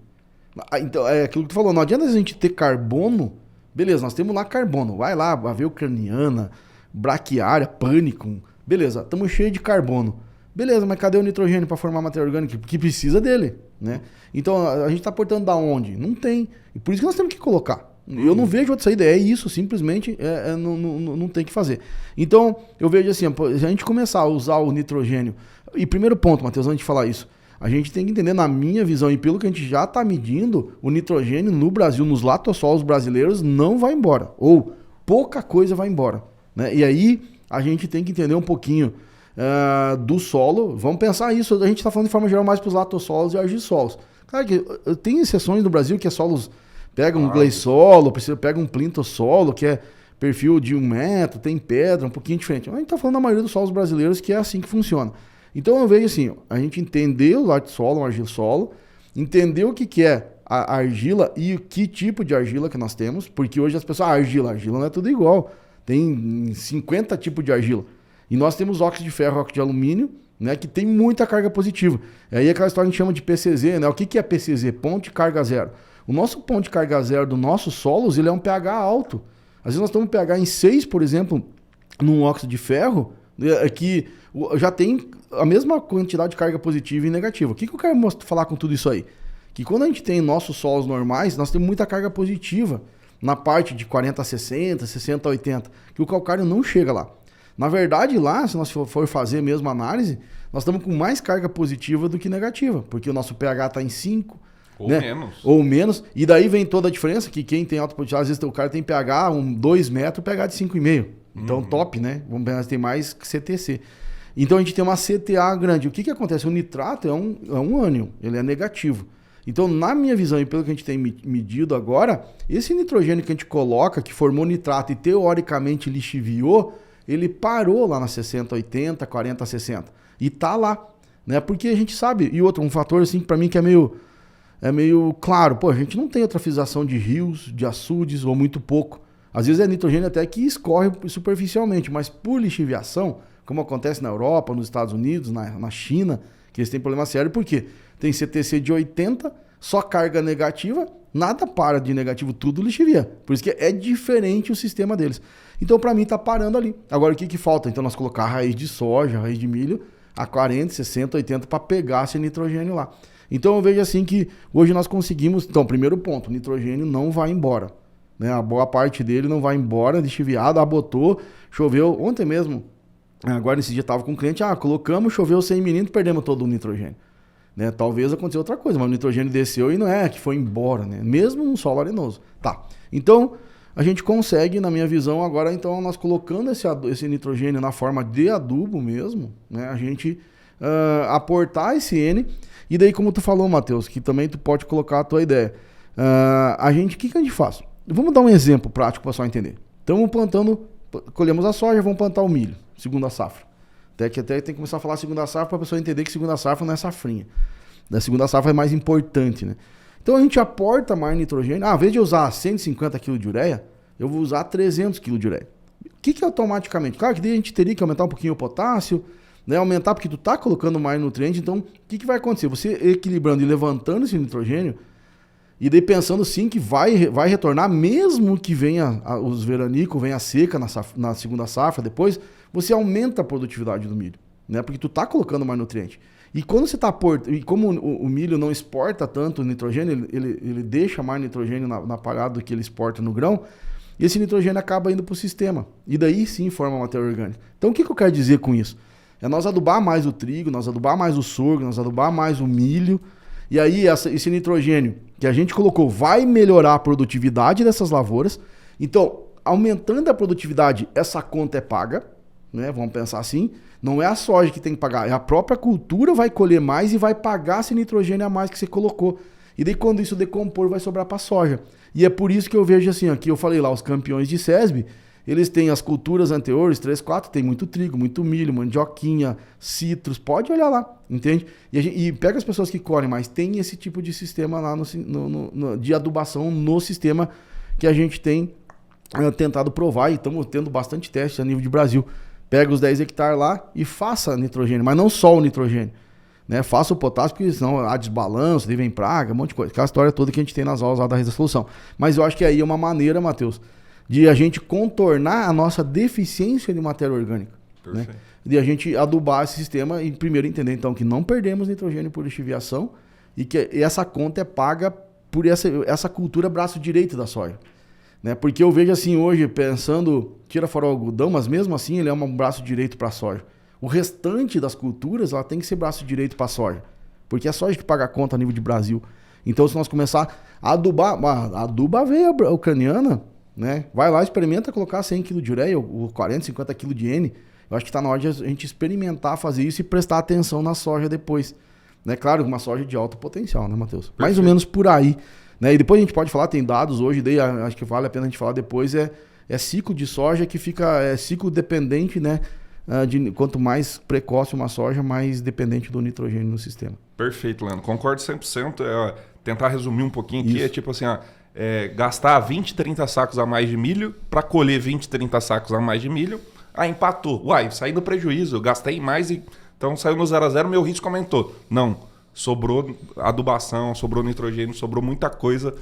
Então, é aquilo que tu falou, não adianta a gente ter carbono, beleza, nós temos lá carbono, vai lá, aveia ucraniana, braquiária, pânico, beleza, estamos cheios de carbono, Beleza, mas cadê o nitrogênio para formar matéria orgânica? Porque precisa dele, né? Então, a gente está aportando da onde? Não tem. E por isso que nós temos que colocar. Eu não vejo outra saída, é isso, simplesmente não tem que fazer. Então, eu vejo assim, se a gente começar a usar o nitrogênio... E primeiro ponto, Matheus, antes de falar isso, a gente tem que entender, na minha visão, e pelo que a gente já está medindo, o nitrogênio no Brasil, nos latossolos brasileiros, não vai embora. Ou pouca coisa vai embora, né? E aí, a gente tem que entender um pouquinho do solo. Vamos pensar isso, a gente está falando de forma geral mais para os latossolos e argissolos. Claro que tem exceções no Brasil que é solos... Pega um gleissolo, pega um plintossolo, que é perfil de 1 metro, tem pedra, um pouquinho diferente. A gente está falando da maioria dos solos brasileiros que é assim que funciona. Então eu vejo assim, a gente entender o latissolo, o argissolo, entender o que é a argila e que tipo de argila que nós temos, porque hoje as pessoas, argila não é tudo igual. Tem 50 tipos de argila. E nós temos óxido de ferro, óxido de alumínio, né, que tem muita carga positiva. E aí aquela história que a gente chama de PCZ, né? O que é PCZ? Ponto de carga zero. O nosso ponto de carga zero dos nossos solos, ele é um pH alto. Às vezes nós estamos um pH em 6, por exemplo, num óxido de ferro, que já tem a mesma quantidade de carga positiva e negativa. O que eu quero falar com tudo isso aí? Que quando a gente tem nossos solos normais, nós temos muita carga positiva na parte de 40 a 60, 60 a 80, que o calcário não chega lá. Na verdade, lá, se nós for fazer mesmo a análise, nós estamos com mais carga positiva do que negativa, porque o nosso pH está em 5, ou né? menos. Ou menos. E daí vem toda a diferença, que quem tem alta potência, às vezes o cara tem pH 2 metros, pH de 5,5. Então top, né? Vamos pensar, tem mais que CTC. Então a gente tem uma CTA grande. O que acontece? O nitrato é um ânion, ele é negativo. Então, na minha visão e pelo que a gente tem medido agora, esse nitrogênio que a gente coloca, que formou nitrato e teoricamente lixiviou, ele parou lá na 60, 80, 40, 60. E tá lá, né? Porque a gente sabe. E outro, um fator assim, para mim que é meio claro. Pô, a gente não tem eutrofização de rios, de açudes, ou muito pouco. Às vezes é nitrogênio até que escorre superficialmente, mas por lixiviação, como acontece na Europa, nos Estados Unidos, na China, que eles têm problema sério, por quê? Tem CTC de 80, só carga negativa, nada para de negativo, tudo lixivia. Por isso que é diferente o sistema deles. Então, para mim, tá parando ali. Agora, o que falta? Então, nós colocar raiz de soja, raiz de milho a 40, 60, 80 para pegar esse nitrogênio lá. Então, eu vejo assim que hoje nós conseguimos... Então, primeiro ponto, o nitrogênio não vai embora, né? A boa parte dele não vai embora, lixiviado, abotou, choveu. Ontem mesmo, agora nesse dia estava com um cliente, colocamos, choveu 100 milímetros, perdemos todo o nitrogênio. Né? Talvez aconteceu outra coisa, mas o nitrogênio desceu e não é que foi embora, né? Mesmo num solo arenoso. Tá, então a gente consegue, na minha visão, agora então nós colocando esse nitrogênio na forma de adubo mesmo, né? A gente aportar esse N, e daí como tu falou, Matheus, que também tu pode colocar a tua ideia. O que a gente faz? Vamos dar um exemplo prático para o pessoal entender. Estamos plantando, colhemos a soja, vamos plantar o milho, segunda safra. Até tem que começar a falar segunda safra para a pessoa entender que segunda safra não é safrinha. A segunda safra é mais importante, né? Então a gente aporta mais nitrogênio. Ao invés de usar 150 kg de ureia, eu vou usar 300 kg de ureia. O que automaticamente? Claro que daí a gente teria que aumentar um pouquinho o potássio, né? Aumentar porque tu tá colocando mais nutriente. Então o que vai acontecer? Você equilibrando e levantando esse nitrogênio, e daí pensando sim que vai retornar, mesmo que venha os veranicos, venha a seca na segunda safra depois, você aumenta a produtividade do milho, né? Porque tu tá colocando mais nutriente. E quando você tá e como o milho não exporta tanto nitrogênio, ele deixa mais nitrogênio na parada do que ele exporta no grão, e esse nitrogênio acaba indo para o sistema. E daí sim forma matéria orgânica. Então o que eu quero dizer com isso? É nós adubar mais o trigo, nós adubar mais o sorgo, nós adubar mais o milho. E aí esse nitrogênio que a gente colocou vai melhorar a produtividade dessas lavouras. Então, aumentando a produtividade, essa conta é paga, né? Vamos pensar assim. Não é a soja que tem que pagar, é a própria cultura vai colher mais e vai pagar esse nitrogênio a mais que você colocou. E daí quando isso decompor, vai sobrar para a soja. E é por isso que eu vejo assim, aqui eu falei lá, os campeões de SESB, eles têm as culturas anteriores, 3, 4, tem muito trigo, muito milho, mandioquinha, citros, pode olhar lá, entende? E pega as pessoas que colhem, mas tem esse tipo de sistema lá de adubação no sistema que a gente tem tentado provar, e estamos tendo bastante teste a nível de Brasil. Pega os 10 hectares lá e faça nitrogênio, mas não só o nitrogênio, né? Faça o potássio, porque senão há desbalanço, daí vem praga, um monte de coisa. Aquela história toda que a gente tem nas aulas lá da Rede da Solução. Mas eu acho que aí é uma maneira, Matheus, de a gente contornar a nossa deficiência de matéria orgânica. Né? E a gente adubar esse sistema e primeiro entender então que não perdemos nitrogênio por lixiviação e que essa conta é paga por essa cultura braço direito da soja. Né? Porque eu vejo assim hoje, pensando, tira fora o algodão, mas mesmo assim ele é um braço direito para a soja. O restante das culturas ela tem que ser braço direito para a soja. Porque é a soja que paga a conta a nível de Brasil. Então se nós começar a adubar, a aduba a aveia ucraniana, né? Vai lá, experimenta colocar 100 kg de ureia ou 40, 50 kg de N. Eu acho que está na hora de a gente experimentar fazer isso e prestar atenção na soja depois. Né? Claro, uma soja de alto potencial, né, Matheus? Perfeito. Mais ou menos por aí. Né? E depois a gente pode falar, tem dados hoje, daí acho que vale a pena a gente falar depois, é ciclo de soja que fica ciclo dependente, né? Quanto mais precoce uma soja, mais dependente do nitrogênio no sistema. Perfeito, Leandro. Concordo 100%. Tentar resumir um pouquinho aqui, Isso. é tipo assim, gastar 20, 30 sacos a mais de milho para colher 20, 30 sacos a mais de milho. Empatou. Uai, saí no prejuízo, eu gastei mais e então saiu no 0-0, meu risco aumentou. Não, sobrou adubação, sobrou nitrogênio, sobrou muita coisa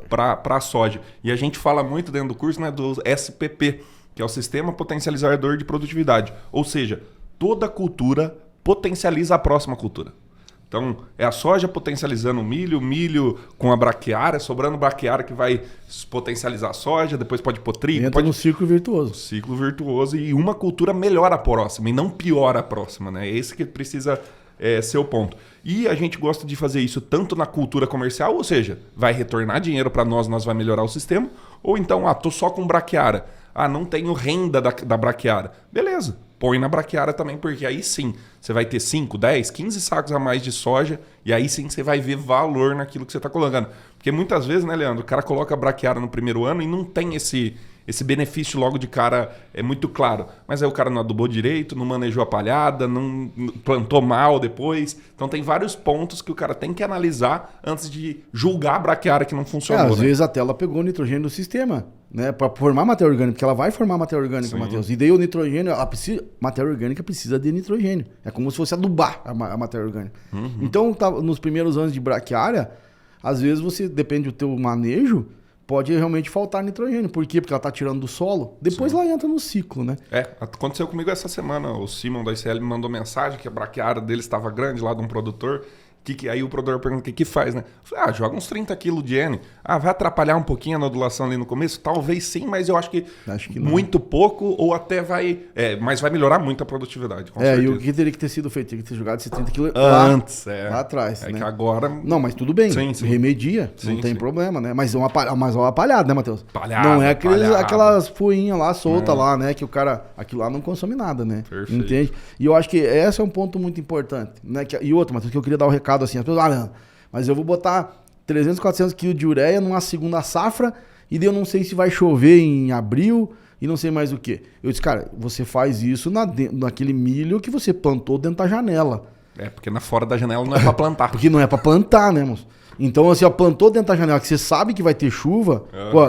para a soja. E a gente fala muito dentro do curso, né, do SPP, que é o Sistema Potencializador de Produtividade. Ou seja, toda cultura potencializa a próxima cultura. Então, é a soja potencializando o milho com a braquiária, sobrando braquiária que vai potencializar a soja, depois pode pôr trigo. Entra no ciclo virtuoso. Ciclo virtuoso e uma cultura melhora a próxima e não piora a próxima, né? É esse que precisa ser o ponto. E a gente gosta de fazer isso tanto na cultura comercial, ou seja, vai retornar dinheiro para nós vai melhorar o sistema, ou então, tô só com braquiária. Não tenho renda da braquiária. Beleza. Põe na braquiária também, porque aí sim você vai ter 5, 10, 15 sacos a mais de soja e aí sim você vai ver valor naquilo que você está colocando. Porque muitas vezes, né, Leandro, o cara coloca a braquiária no primeiro ano e não tem esse benefício logo de cara muito claro. Mas aí o cara não adubou direito, não manejou a palhada, não plantou mal depois. Então tem vários pontos que o cara tem que analisar antes de julgar a braquiária que não funcionou. Às vezes até ela pegou o nitrogênio do sistema, né, para formar matéria orgânica, porque ela vai formar matéria orgânica, Matheus. E daí o nitrogênio, matéria orgânica precisa de nitrogênio. É como se fosse adubar a matéria orgânica. Uhum. Então, nos primeiros anos de braquiária, às vezes você, depende do teu manejo, pode realmente faltar nitrogênio. Por quê? Porque ela está tirando do solo. Depois ela entra no ciclo, né? Aconteceu comigo essa semana. O Simon da ICL me mandou mensagem que a braquiária dele estava grande lá de um produtor. Aí o produtor pergunta o que faz, né? Eu falei, joga uns 30 kg de N. Vai atrapalhar um pouquinho a nodulação ali no começo? Talvez sim, mas eu acho que muito pouco ou até vai... mas vai melhorar muito a produtividade, com certeza. E o que teria que ter sido feito? Teria que ter jogado esses 30 kg antes, lá atrás, né? Que agora... Não, mas tudo bem. Sim. Remedia, não tem problema, né? Mas é uma palhada, né, Matheus? Não é aquelas fuinhas lá soltas lá, né? Que o cara... Aquilo lá não consome nada, né? Perfeito. Entende? E eu acho que esse é um ponto muito importante, né? E outro, Matheus, que eu queria dar o recado assim, as pessoas, mas eu vou botar 300, 400 kg de ureia numa segunda safra e daí eu não sei se vai chover em abril e não sei mais o que. Eu disse, cara, você faz isso naquele milho que você plantou dentro da janela. Porque fora da janela não é para plantar. Porque não é para plantar, né, moço? Então, assim, plantou dentro da janela que você sabe que vai ter chuva,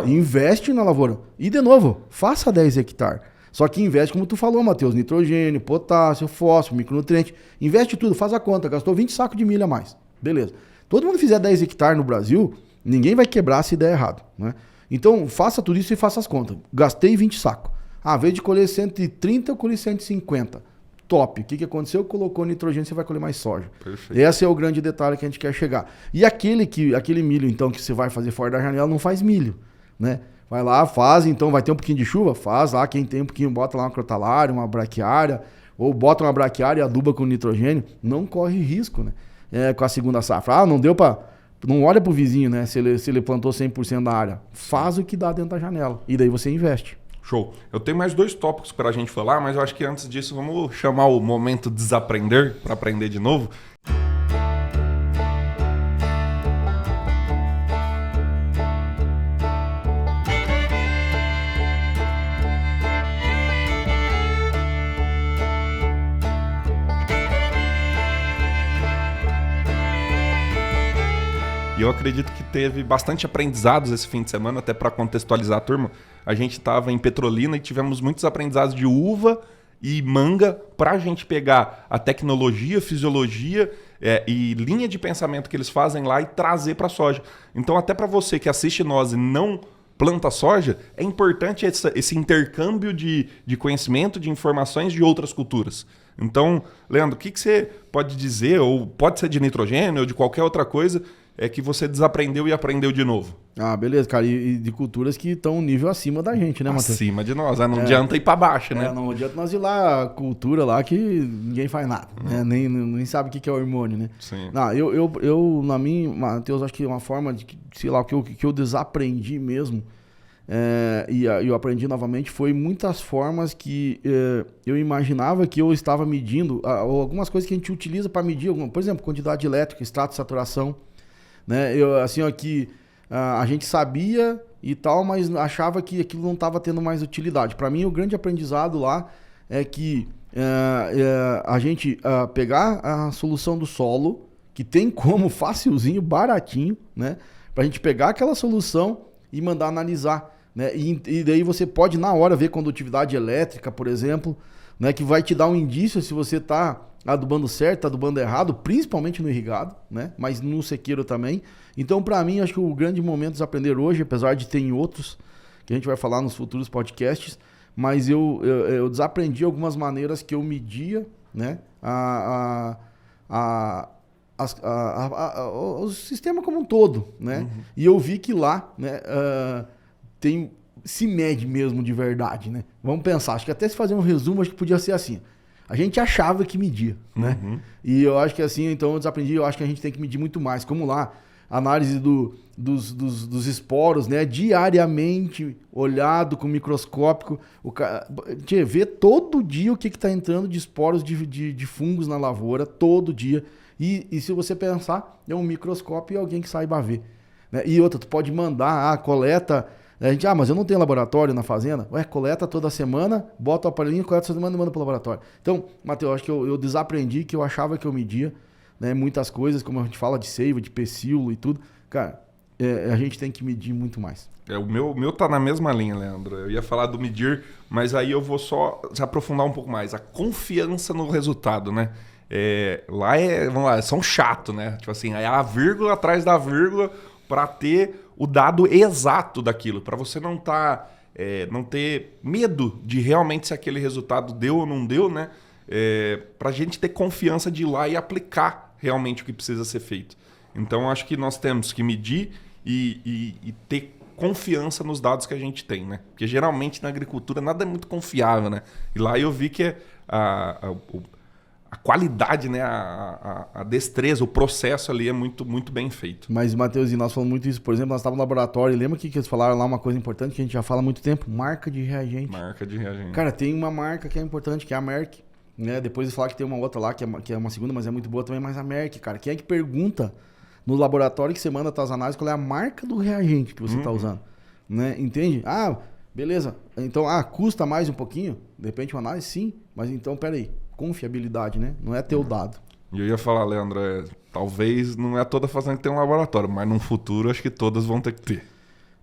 investe na lavoura. E, de novo, faça 10 hectares. Só que investe, como tu falou, Matheus, nitrogênio, potássio, fósforo, micronutriente. Investe tudo, faz a conta. Gastou 20 sacos de milho a mais. Beleza. Todo mundo fizer 10 hectares no Brasil, ninguém vai quebrar se der errado, né? Então, faça tudo isso e faça as contas. Gastei 20 sacos. Ao invés de colher 130, eu colhi 150. Top. O que aconteceu? Colocou nitrogênio, você vai colher mais soja. Perfeito. Esse é o grande detalhe que a gente quer chegar. E aquele milho, então, que você vai fazer fora da janela, não faz milho, né? Vai lá, faz, então vai ter um pouquinho de chuva, faz lá, quem tem um pouquinho, bota lá uma crotalária, uma braquiária, ou bota uma braquiária e aduba com nitrogênio, não corre risco, né? Com a segunda safra. Não deu pra... Não olha pro vizinho, né? Se ele plantou 100% da área. Faz o que dá dentro da janela. E daí você investe. Show. Eu tenho mais 2 tópicos pra gente falar, mas eu acho que antes disso vamos chamar o momento desaprender para aprender de novo. E eu acredito que teve bastante aprendizados esse fim de semana, até para contextualizar a turma. A gente estava em Petrolina e tivemos muitos aprendizados de uva e manga para a gente pegar a tecnologia, fisiologia e linha de pensamento que eles fazem lá e trazer para a soja. Então, até para você que assiste nós e não planta soja, é importante esse intercâmbio de conhecimento, de informações de outras culturas. Então, Leandro, o que você pode dizer, ou pode ser de nitrogênio ou de qualquer outra coisa, que você desaprendeu e aprendeu de novo? Ah, beleza, cara. E de culturas que estão um nível acima da gente, né, Matheus? Acima de nós. Não adianta ir para baixo, né? Não adianta nós ir lá, cultura lá que ninguém faz nada, né? Nem sabe o que é hormônio, né? Sim. Não, na minha, Matheus, acho que uma forma de, sei lá, o que eu desaprendi mesmo, e eu aprendi novamente, foi muitas formas que eu imaginava que eu estava medindo, ou algumas coisas que a gente utiliza para medir, por exemplo, quantidade elétrica, extrato de saturação, né? A gente sabia e tal, mas achava que aquilo não estava tendo mais utilidade. Para mim, o grande aprendizado lá é que a gente pegar a solução do solo, que tem como facilzinho, baratinho, né? Para a gente pegar aquela solução e mandar analisar, né? E daí você pode, na hora, ver condutividade elétrica, por exemplo, né? Que vai te dar um indício se você está adubando certo, adubando errado, principalmente no irrigado, né? Mas no sequeiro também. Então, para mim, acho que o grande momento de aprender hoje, apesar de ter em outros, que a gente vai falar nos futuros podcasts, mas eu desaprendi algumas maneiras que eu media, né? O sistema como um todo, né? Uhum. E eu vi que lá, né, se mede mesmo de verdade, né? Vamos pensar, acho que até se fazer um resumo, acho que podia ser assim. A gente achava que media, né? Uhum. E eu acho que assim, então eu desaprendi, eu acho que a gente tem que medir muito mais. Como lá, análise dos esporos, né? Diariamente, olhado com microscópico. Vê todo dia o que está entrando de esporos de fungos na lavoura, todo dia. E se você pensar, é um microscópio e alguém que saiba ver, né? E outra, tu pode mandar, coleta... A gente, mas eu não tenho laboratório na fazenda. Coleta toda semana, bota o aparelhinho, coleta toda semana e manda pro laboratório. Então, Matheus, acho que eu desaprendi que eu achava que eu media, né, muitas coisas, como a gente fala de seiva, de pecíolo e tudo. Cara, a gente tem que medir muito mais. O meu tá na mesma linha, Leandro. Eu ia falar do medir, mas aí eu vou só se aprofundar um pouco mais. A confiança no resultado, né? Vamos lá, são chato, né? Tipo assim, é a vírgula atrás da vírgula para ter o dado exato daquilo, para você não ter medo de realmente se aquele resultado deu ou não deu, né? Para a gente ter confiança de ir lá e aplicar realmente o que precisa ser feito. Então, acho que nós temos que medir e ter confiança nos dados que a gente tem, né? Porque geralmente na agricultura nada é muito confiável, né? E lá eu vi que a qualidade, né, a destreza, o processo ali é muito, muito bem feito. Mas, Matheus, e nós falamos muito isso. Por exemplo, nós estávamos no laboratório e lembra que eles falaram lá uma coisa importante que a gente já fala há muito tempo? Marca de reagente. Marca de reagente. Cara, tem uma marca que é importante, que é a Merck. Né? Depois eles falaram que tem uma outra lá, que é uma segunda, mas é muito boa também, mas a Merck, cara. Quem é que pergunta no laboratório que você manda as tuas análises qual é a marca do reagente que você está usando? Né? Entende? Beleza. Então, custa mais um pouquinho? De repente uma análise, sim. Mas então, peraí. Confiabilidade, né? Não é teu dado. E eu ia falar, Leandro, talvez não é toda fazenda que tem um laboratório, mas no futuro acho que todas vão ter que ter.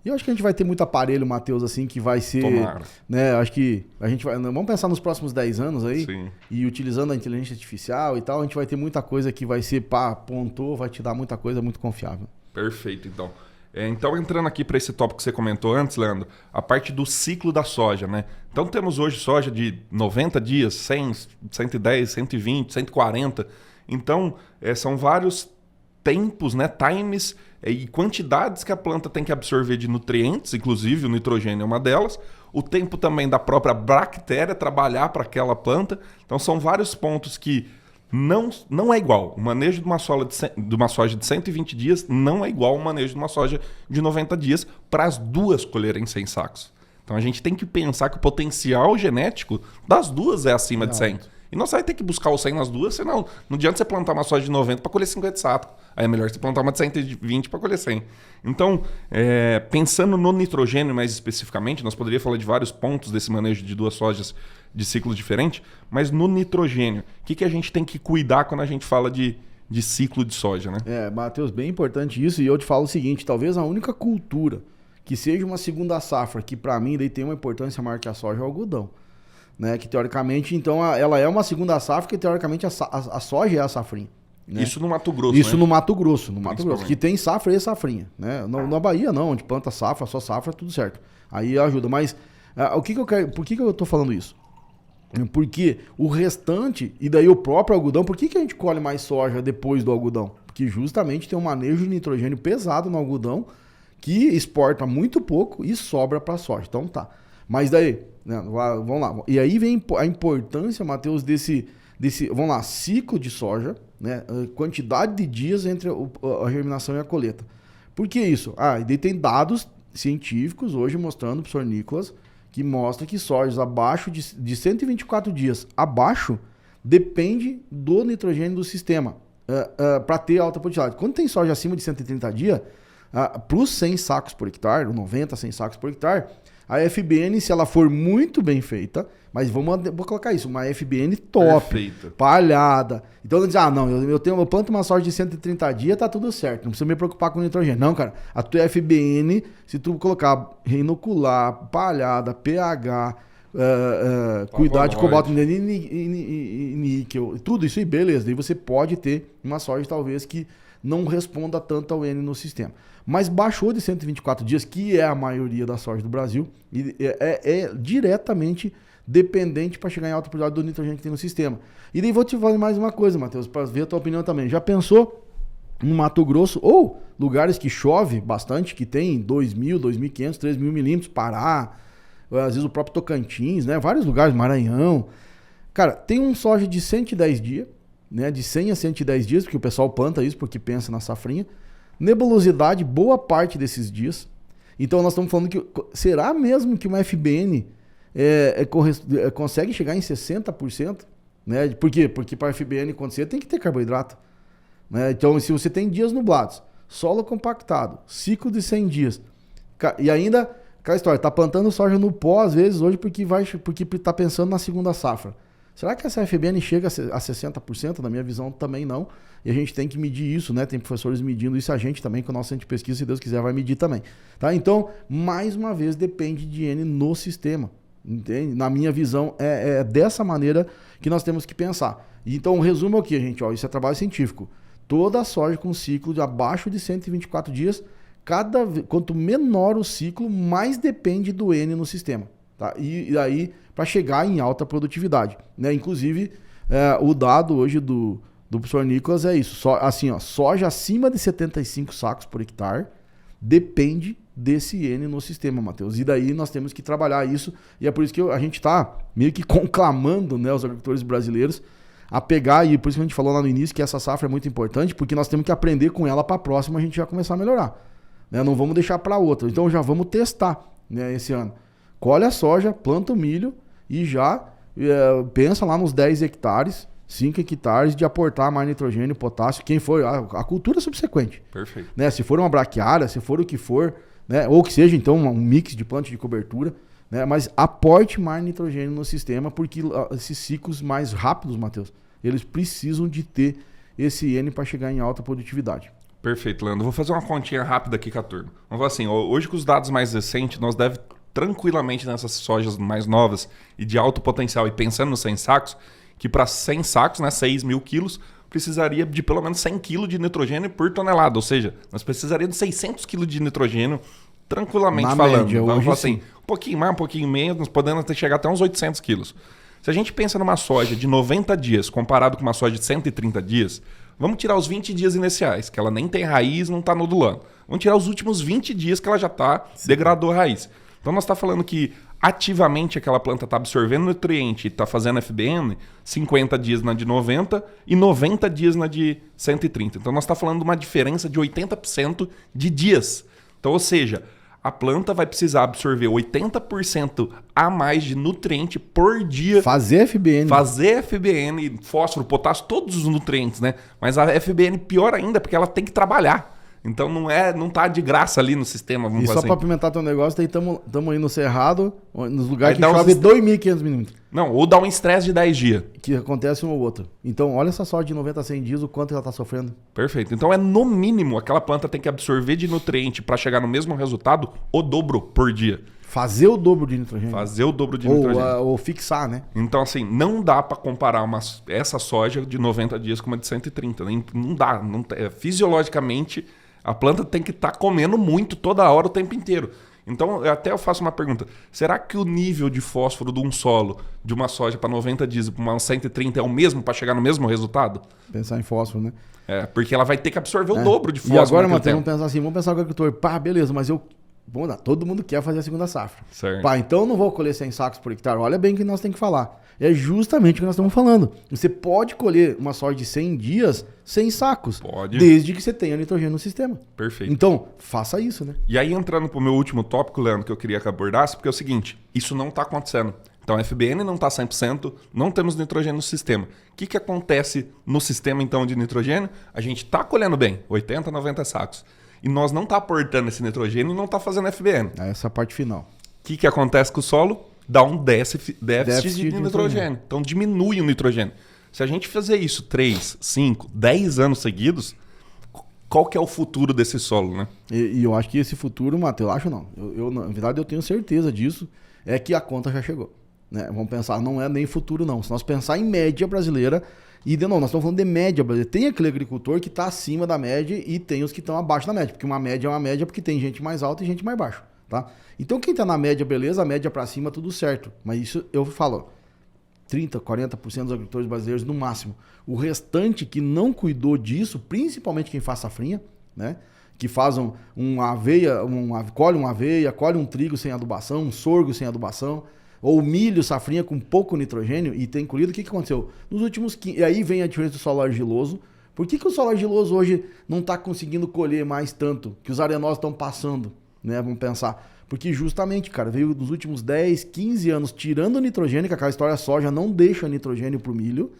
E eu acho que a gente vai ter muito aparelho, Matheus, assim, que vai ser... Tomara. Né? Acho que a gente vai... Vamos pensar nos próximos 10 anos aí. Sim. E utilizando a inteligência artificial e tal, a gente vai ter muita coisa que vai ser, apontou, vai te dar muita coisa muito confiável. Perfeito, então. Então, entrando aqui para esse tópico que você comentou antes, Leandro, a parte do ciclo da soja, né? Então, temos hoje soja de 90 dias, 100, 110, 120, 140. Então, são vários tempos, né? Times e quantidades que a planta tem que absorver de nutrientes, inclusive o nitrogênio é uma delas. O tempo também da própria bactéria trabalhar para aquela planta. Então, são vários pontos que não é igual. O manejo de uma soja de 120 dias não é igual ao manejo de uma soja de 90 dias para as duas colherem 100 sacos. Então a gente tem que pensar que o potencial genético das duas é acima de 100. E nós vamos ter que buscar o 100 nas duas, senão não adianta você plantar uma soja de 90 para colher 50 sacos. Aí é melhor você plantar uma de 120 para colher 100. Então, pensando no nitrogênio mais especificamente, nós poderíamos falar de vários pontos desse manejo de duas sojas de ciclos diferentes, mas no nitrogênio, o que a gente tem que cuidar quando a gente fala de ciclo de soja, né? Matheus, bem importante isso. E eu te falo o seguinte, talvez a única cultura que seja uma segunda safra, que para mim daí tem uma importância maior que a soja, é o algodão. Né? Que teoricamente, então, ela é uma segunda safra, que teoricamente a soja é a safrinha. Né? Isso no Mato Grosso, Isso né? no Mato Grosso, que tem safra e safrinha. Né? Na Bahia não, onde planta safra, só safra, tudo certo. Aí ajuda, mas o que eu quero, por que eu tô falando isso? Porque o restante, e daí o próprio algodão, por que a gente colhe mais soja depois do algodão? Porque justamente tem um manejo de nitrogênio pesado no algodão, que exporta muito pouco e sobra para soja. Então tá. Mas daí, né, vamos lá. E aí vem a importância, Matheus, desse vamos lá, ciclo de soja, né, quantidade de dias entre a germinação e a colheita. Por que isso? E daí tem dados científicos hoje mostrando, professor Nicolas, que mostra que sojas abaixo de 124 dias abaixo depende do nitrogênio do sistema para ter alta produtividade. Quando tem soja acima de 130 dias, para os 100 sacos por hectare, 90, 100 sacos por hectare, a FBN, se ela for muito bem feita, mas vou colocar isso, uma FBN top, Perfeita. palhada. Então, diz, não, eu planto uma soja de 130 dias, tá tudo certo, não precisa me preocupar com nitrogênio. Não, cara, a tua FBN, se tu colocar reinocular, palhada, pH, cuidar de cobalto e níquel, tudo isso aí, beleza. Daí você pode ter uma soja, talvez, que não responda tanto ao N no sistema. Mas baixou de 124 dias, que é a maioria da soja do Brasil, e é diretamente dependente para chegar em alta produtividade do nitrogênio que tem no sistema. E daí vou te falar mais uma coisa, Matheus, para ver a tua opinião também. Já pensou no Mato Grosso, ou lugares que chove bastante, que tem 2.000, 2.500, 3.000 milímetros, Pará, às vezes o próprio Tocantins, né? Vários lugares, Maranhão. Cara, tem um soja de 110 dias, né? De 100 a 110 dias, porque o pessoal planta isso porque pensa na safrinha. Nebulosidade, boa parte desses dias. Então nós estamos falando que será mesmo que uma FBN consegue chegar em 60%? Né? Por quê? Porque para a FBN acontecer tem que ter carboidrato. Né? Então se você tem dias nublados, solo compactado, ciclo de 100 dias, e ainda, aquela história, tá plantando soja no pó às vezes hoje porque tá pensando na segunda safra. Será que essa FBN chega a 60%? Na minha visão, também não. E a gente tem que medir isso, né? Tem professores medindo isso, a gente também, com o nosso centro de pesquisa, se Deus quiser, vai medir também. Tá? Então, mais uma vez, depende de N no sistema. Entende? Na minha visão, é dessa maneira que nós temos que pensar. Então, o resumo é o que, gente? Isso é trabalho científico. Toda a soja com ciclo de abaixo de 124 dias, quanto menor o ciclo, mais depende do N no sistema. Tá? E aí, para chegar em alta produtividade. Né? Inclusive, o dado hoje do professor Nicolas é isso. Soja acima de 75 sacos por hectare depende desse N no sistema, Matheus. E daí nós temos que trabalhar isso. E é por isso que a gente está meio que conclamando, né, os agricultores brasileiros a pegar, e por isso que a gente falou lá no início que essa safra é muito importante, porque nós temos que aprender com ela para a próxima a gente já começar a melhorar. Né? Não vamos deixar para outra. Então já vamos testar, né, esse ano. Colhe a soja, planta o milho e já pensa lá nos 10 hectares, 5 hectares de aportar mais nitrogênio, potássio, quem for, a cultura subsequente. Perfeito. Né? Se for uma braquiária, se for o que for, né? Ou que seja então um mix de planta de cobertura, né? Mas aporte mais nitrogênio no sistema, porque esses ciclos mais rápidos, Matheus, eles precisam de ter esse N para chegar em alta produtividade. Perfeito, Leandro. Vou fazer uma continha rápida aqui com a turma. Vamos falar assim, hoje com os dados mais recentes, nós devemos tranquilamente nessas sojas mais novas e de alto potencial, e pensando nos 100 sacos, que para 100 sacos, né, 6.000 quilos, precisaria de pelo menos 100 kg de nitrogênio por tonelada. Ou seja, nós precisaríamos de 600 kg de nitrogênio tranquilamente na falando. Média, vamos falar sim. assim, um pouquinho mais, um pouquinho menos, nós podemos chegar até uns 800 quilos. Se a gente pensa numa soja de 90 dias comparado com uma soja de 130 dias, vamos tirar os 20 dias iniciais, que ela nem tem raiz, não está nodulando. Vamos tirar os últimos 20 dias que ela já degradou a raiz. Então nós estamos falando que ativamente aquela planta está absorvendo nutriente e está fazendo FBN 50 dias na de 90 e 90 dias na de 130. Então nós estamos falando de uma diferença de 80% de dias. Então, ou seja, a planta vai precisar absorver 80% a mais de nutriente por dia. Fazer FBN, fósforo, potássio, todos os nutrientes, né? Mas a FBN pior ainda, porque ela tem que trabalhar. Então não tá de graça ali no sistema, vamos E fazer só assim. para apimentar teu negócio, daí estamos aí no Cerrado, nos lugares que chove 2.500 milímetros. Não, ou dá um estresse de 10 dias. Que acontece um ou outro. Então, olha essa soja de 90 a 100 dias, o quanto ela está sofrendo. Perfeito. Então, no mínimo, aquela planta tem que absorver de nutriente para chegar no mesmo resultado, o dobro por dia. Fazer o dobro de nitrogênio. Fazer o dobro de nitrogênio. Ou fixar, né? Então, assim, não dá para comparar essa soja de 90 dias com uma de 130. Não dá. Fisiologicamente, a planta tem que estar comendo muito toda hora, o tempo inteiro. Então, eu faço uma pergunta. Será que o nível de fósforo de um solo, de uma soja para 90 dias e para uma 130 é o mesmo para chegar no mesmo resultado? Pensar em fósforo, né? Porque ela vai ter que absorver o dobro de fósforo. E agora, Matheus, vamos pensar assim, vamos pensar com o agricultor, beleza, mas vamos lá, todo mundo quer fazer a segunda safra. Certo. Então eu não vou colher 100 sacos por hectare. Olha bem o que nós temos que falar. É justamente o que nós estamos falando. Você pode colher uma soja de 100 dias, 100 sacos. Pode. Desde que você tenha nitrogênio no sistema. Perfeito. Então, faça isso, né? E aí, entrando pro meu último tópico, Leandro, que eu queria que abordasse, porque é o seguinte, isso não está acontecendo. Então, a FBN não está 100%, não temos nitrogênio no sistema. O que acontece no sistema, então, de nitrogênio? A gente está colhendo bem, 80, 90 sacos. E nós não está aportando esse nitrogênio e não está fazendo FBN. Essa é a parte final. O que acontece com o solo? Dá um déficit de nitrogênio. Então, diminui o nitrogênio. Se a gente fizer isso 3, 5, 10 anos seguidos, qual que é o futuro desse solo, né? E eu acho que esse futuro, Matheus, eu acho não. Na verdade, eu tenho certeza disso, é que a conta já chegou. Né? Vamos pensar, não é nem futuro não. Se nós pensar em média brasileira, e de novo, nós estamos falando de média brasileira. Tem aquele agricultor que está acima da média e tem os que estão abaixo da média. Porque uma média é uma média porque tem gente mais alta e gente mais baixa. Tá? Então quem está na média, beleza, a média para cima, tudo certo. Mas isso eu falo, 30%, 40% dos agricultores brasileiros no máximo. O restante que não cuidou disso, principalmente quem faz safrinha, né? Que faz uma aveia, colhe uma aveia, colhe um trigo sem adubação, um sorgo sem adubação, ou milho, safrinha com pouco nitrogênio e tem colhido. O que aconteceu? Nos últimos 15... E aí vem a diferença do solo argiloso. Por que o solo argiloso hoje não está conseguindo colher mais tanto que os arenosos estão passando? Né? Vamos pensar. Porque justamente, cara, veio dos últimos 10, 15 anos tirando o nitrogênio, que aquela história, a soja não deixa nitrogênio pro milho,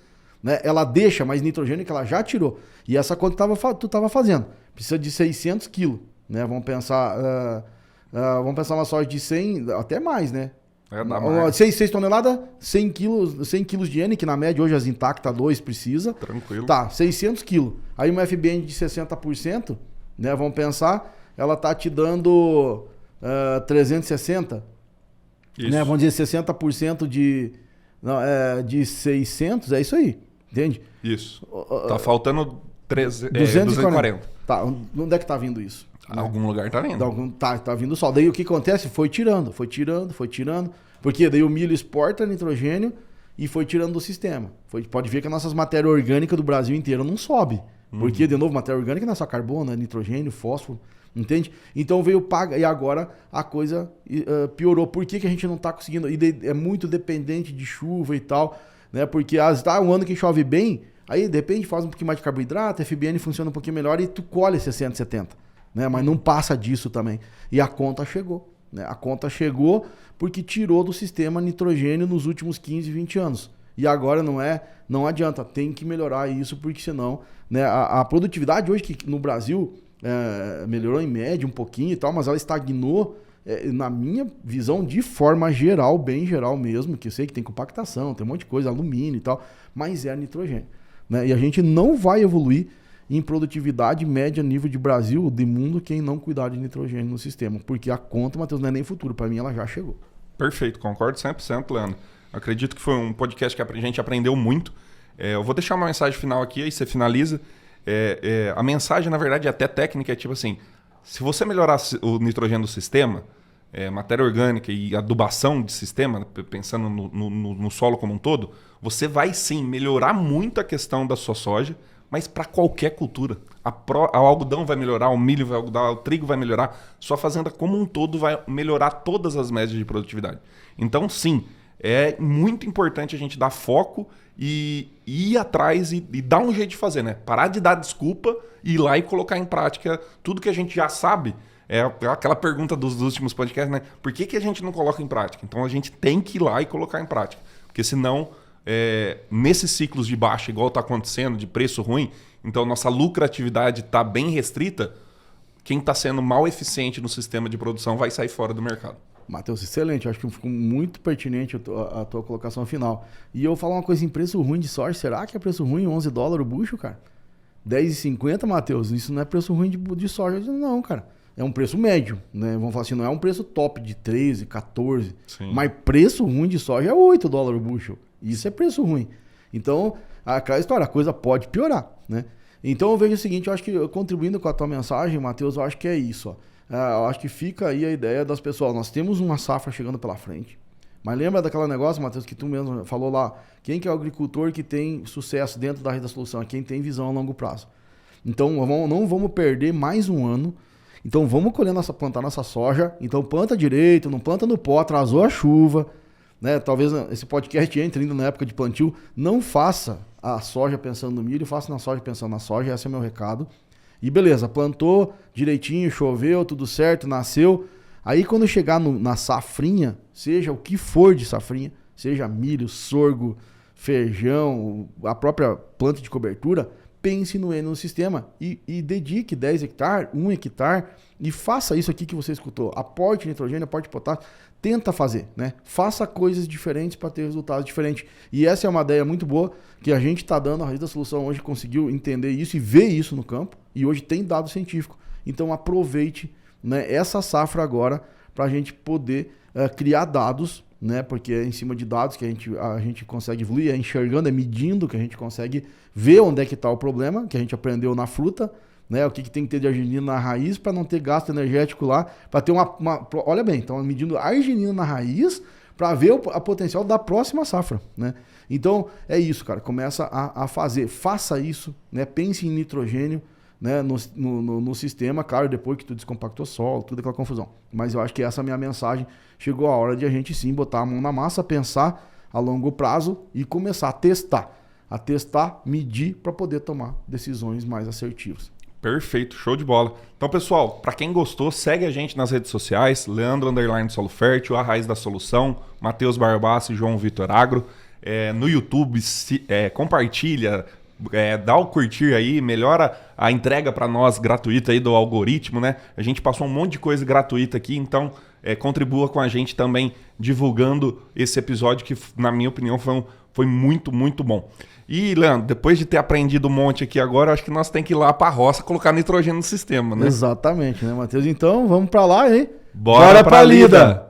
né? Ela deixa, mas nitrogênio que ela já tirou. E essa conta tu estava fazendo. Precisa de 600 quilos, né? Vamos pensar uma soja de 100, até mais, né? 6 toneladas, 100 quilos de N, que na média hoje as Intacta 2 precisa. Tranquilo. Tá, 600 quilos. Aí uma FBN de 60%, né? Vamos pensar, ela tá te dando 360. Isso. Né? Vamos dizer 60% de 600, é isso aí. Entende? Isso. Tá faltando 240. Tá, onde é que tá vindo isso? Algum lugar tá vindo. Tá vindo sol. Daí o que acontece? Foi tirando. Porque daí o milho exporta nitrogênio e foi tirando do sistema. Pode ver que as nossas matérias orgânicas do Brasil inteiro não sobe. Porque, de novo, matéria orgânica não é só carbono, é nitrogênio, fósforo. Entende? Então veio paga e agora a coisa piorou. Por que a gente não tá conseguindo? É muito dependente de chuva e tal, né? Porque um ano que chove bem, aí de repente faz um pouquinho mais de carboidrato, a FBN funciona um pouquinho melhor e tu colhe 60, 70. Né? Mas não passa disso também. E a conta chegou. Né? A conta chegou porque tirou do sistema nitrogênio nos últimos 15, 20 anos. E agora não adianta, tem que melhorar isso, porque senão, né, a produtividade hoje que no Brasil melhorou em média um pouquinho e tal, mas ela estagnou, na minha visão, de forma geral, bem geral mesmo, que eu sei que tem compactação, tem um monte de coisa, alumínio e tal, mas é nitrogênio. Né? E a gente não vai evoluir em produtividade média nível de Brasil, de mundo, quem não cuidar de nitrogênio no sistema. Porque a conta, Matheus, não é nem futuro. Para mim, ela já chegou. Perfeito, concordo 100%, Leandro. Acredito que foi um podcast que a gente aprendeu muito. Eu vou deixar uma mensagem final aqui, aí você finaliza. A mensagem, na verdade, é até técnica, é tipo assim, se você melhorar o nitrogênio do sistema, matéria orgânica e adubação de sistema, pensando no solo como um todo, você vai sim melhorar muito a questão da sua soja, mas para qualquer cultura. O algodão vai melhorar, o milho vai melhorar, o trigo vai melhorar. Sua fazenda como um todo vai melhorar todas as médias de produtividade. Então, sim, é muito importante a gente dar foco e ir atrás e dar um jeito de fazer, né? Parar de dar desculpa e ir lá e colocar em prática tudo que a gente já sabe. É aquela pergunta dos últimos podcasts, né? Por que a gente não coloca em prática? Então, a gente tem que ir lá e colocar em prática. Porque senão... nesses ciclos de baixa, igual está acontecendo, de preço ruim, então nossa lucratividade está bem restrita, quem está sendo mal eficiente no sistema de produção vai sair fora do mercado. Matheus, excelente. Eu acho que ficou muito pertinente a tua colocação final. E eu vou falar uma coisa em preço ruim de soja. Será que é preço ruim $11 o bucho, cara? 10,50, Matheus? Isso não é preço ruim de soja, não, cara. é um preço médio, né? Vamos falar assim, não é um preço top de 13, 14, Sim. mas preço ruim de soja é 8 dólares o bushel. Isso é preço ruim. Então, aquela história, a coisa pode piorar, né? Então eu vejo o seguinte, eu acho que contribuindo com a tua mensagem, Matheus, eu acho que é isso, ó. Eu acho que fica aí a ideia das pessoas, nós temos uma safra chegando pela frente, mas lembra daquele negócio, Matheus, que tu mesmo falou lá, quem que é o agricultor que tem sucesso dentro da Rede da Solução? É quem tem visão a longo prazo. Então não vamos perder mais um ano, então vamos plantar nossa soja, então planta direito, não planta no pó, atrasou a chuva, né? Talvez esse podcast entre ainda na época de plantio, não faça a soja pensando no milho, faça na soja pensando na soja, esse é o meu recado. E beleza, plantou direitinho, choveu, tudo certo, nasceu. Aí quando chegar na safrinha, seja o que for de safrinha, seja milho, sorgo, feijão, a própria planta de cobertura, pense no sistema e dedique 10 hectares, 1 hectare e faça isso aqui que você escutou. Aporte nitrogênio, aporte potássio, tenta fazer, né? Faça coisas diferentes para ter resultados diferentes. E essa é uma ideia muito boa que a gente está dando, a Rede da Solução hoje conseguiu entender isso e ver isso no campo e hoje tem dado científico. Então aproveite, né, essa safra agora para a gente poder criar dados, né? Porque é em cima de dados que a gente consegue evoluir, é enxergando, é medindo que a gente consegue ver onde é que está o problema, que a gente aprendeu na fruta, né? O que tem que ter de arginina na raiz para não ter gasto energético lá, para ter olha bem, então medindo arginina na raiz para ver a potencial da próxima safra, né? Então é isso, cara, começa a fazer, faça isso, né? Pense em nitrogênio, né, no sistema, claro, depois que tu descompactou solo, tudo aquela confusão. Mas eu acho que essa é a minha mensagem. Chegou a hora de a gente sim botar a mão na massa, pensar a longo prazo e começar a testar, medir para poder tomar decisões mais assertivas. Perfeito, show de bola. Então, pessoal, para quem gostou, segue a gente nas redes sociais, Leandro Solo Fértil, A Raiz da Solução, Matheus Barbassi e João Vitor Agro. No YouTube, compartilha, dá o curtir aí, melhora a entrega para nós gratuita aí do algoritmo, né? A gente passou um monte de coisa gratuita aqui, então contribua com a gente também divulgando esse episódio que, na minha opinião, foi muito, muito bom. E, Leandro, depois de ter aprendido um monte aqui agora, acho que nós temos que ir lá para a roça colocar nitrogênio no sistema, né? Exatamente, né, Matheus? Então, vamos para lá, hein? Bora pra lida!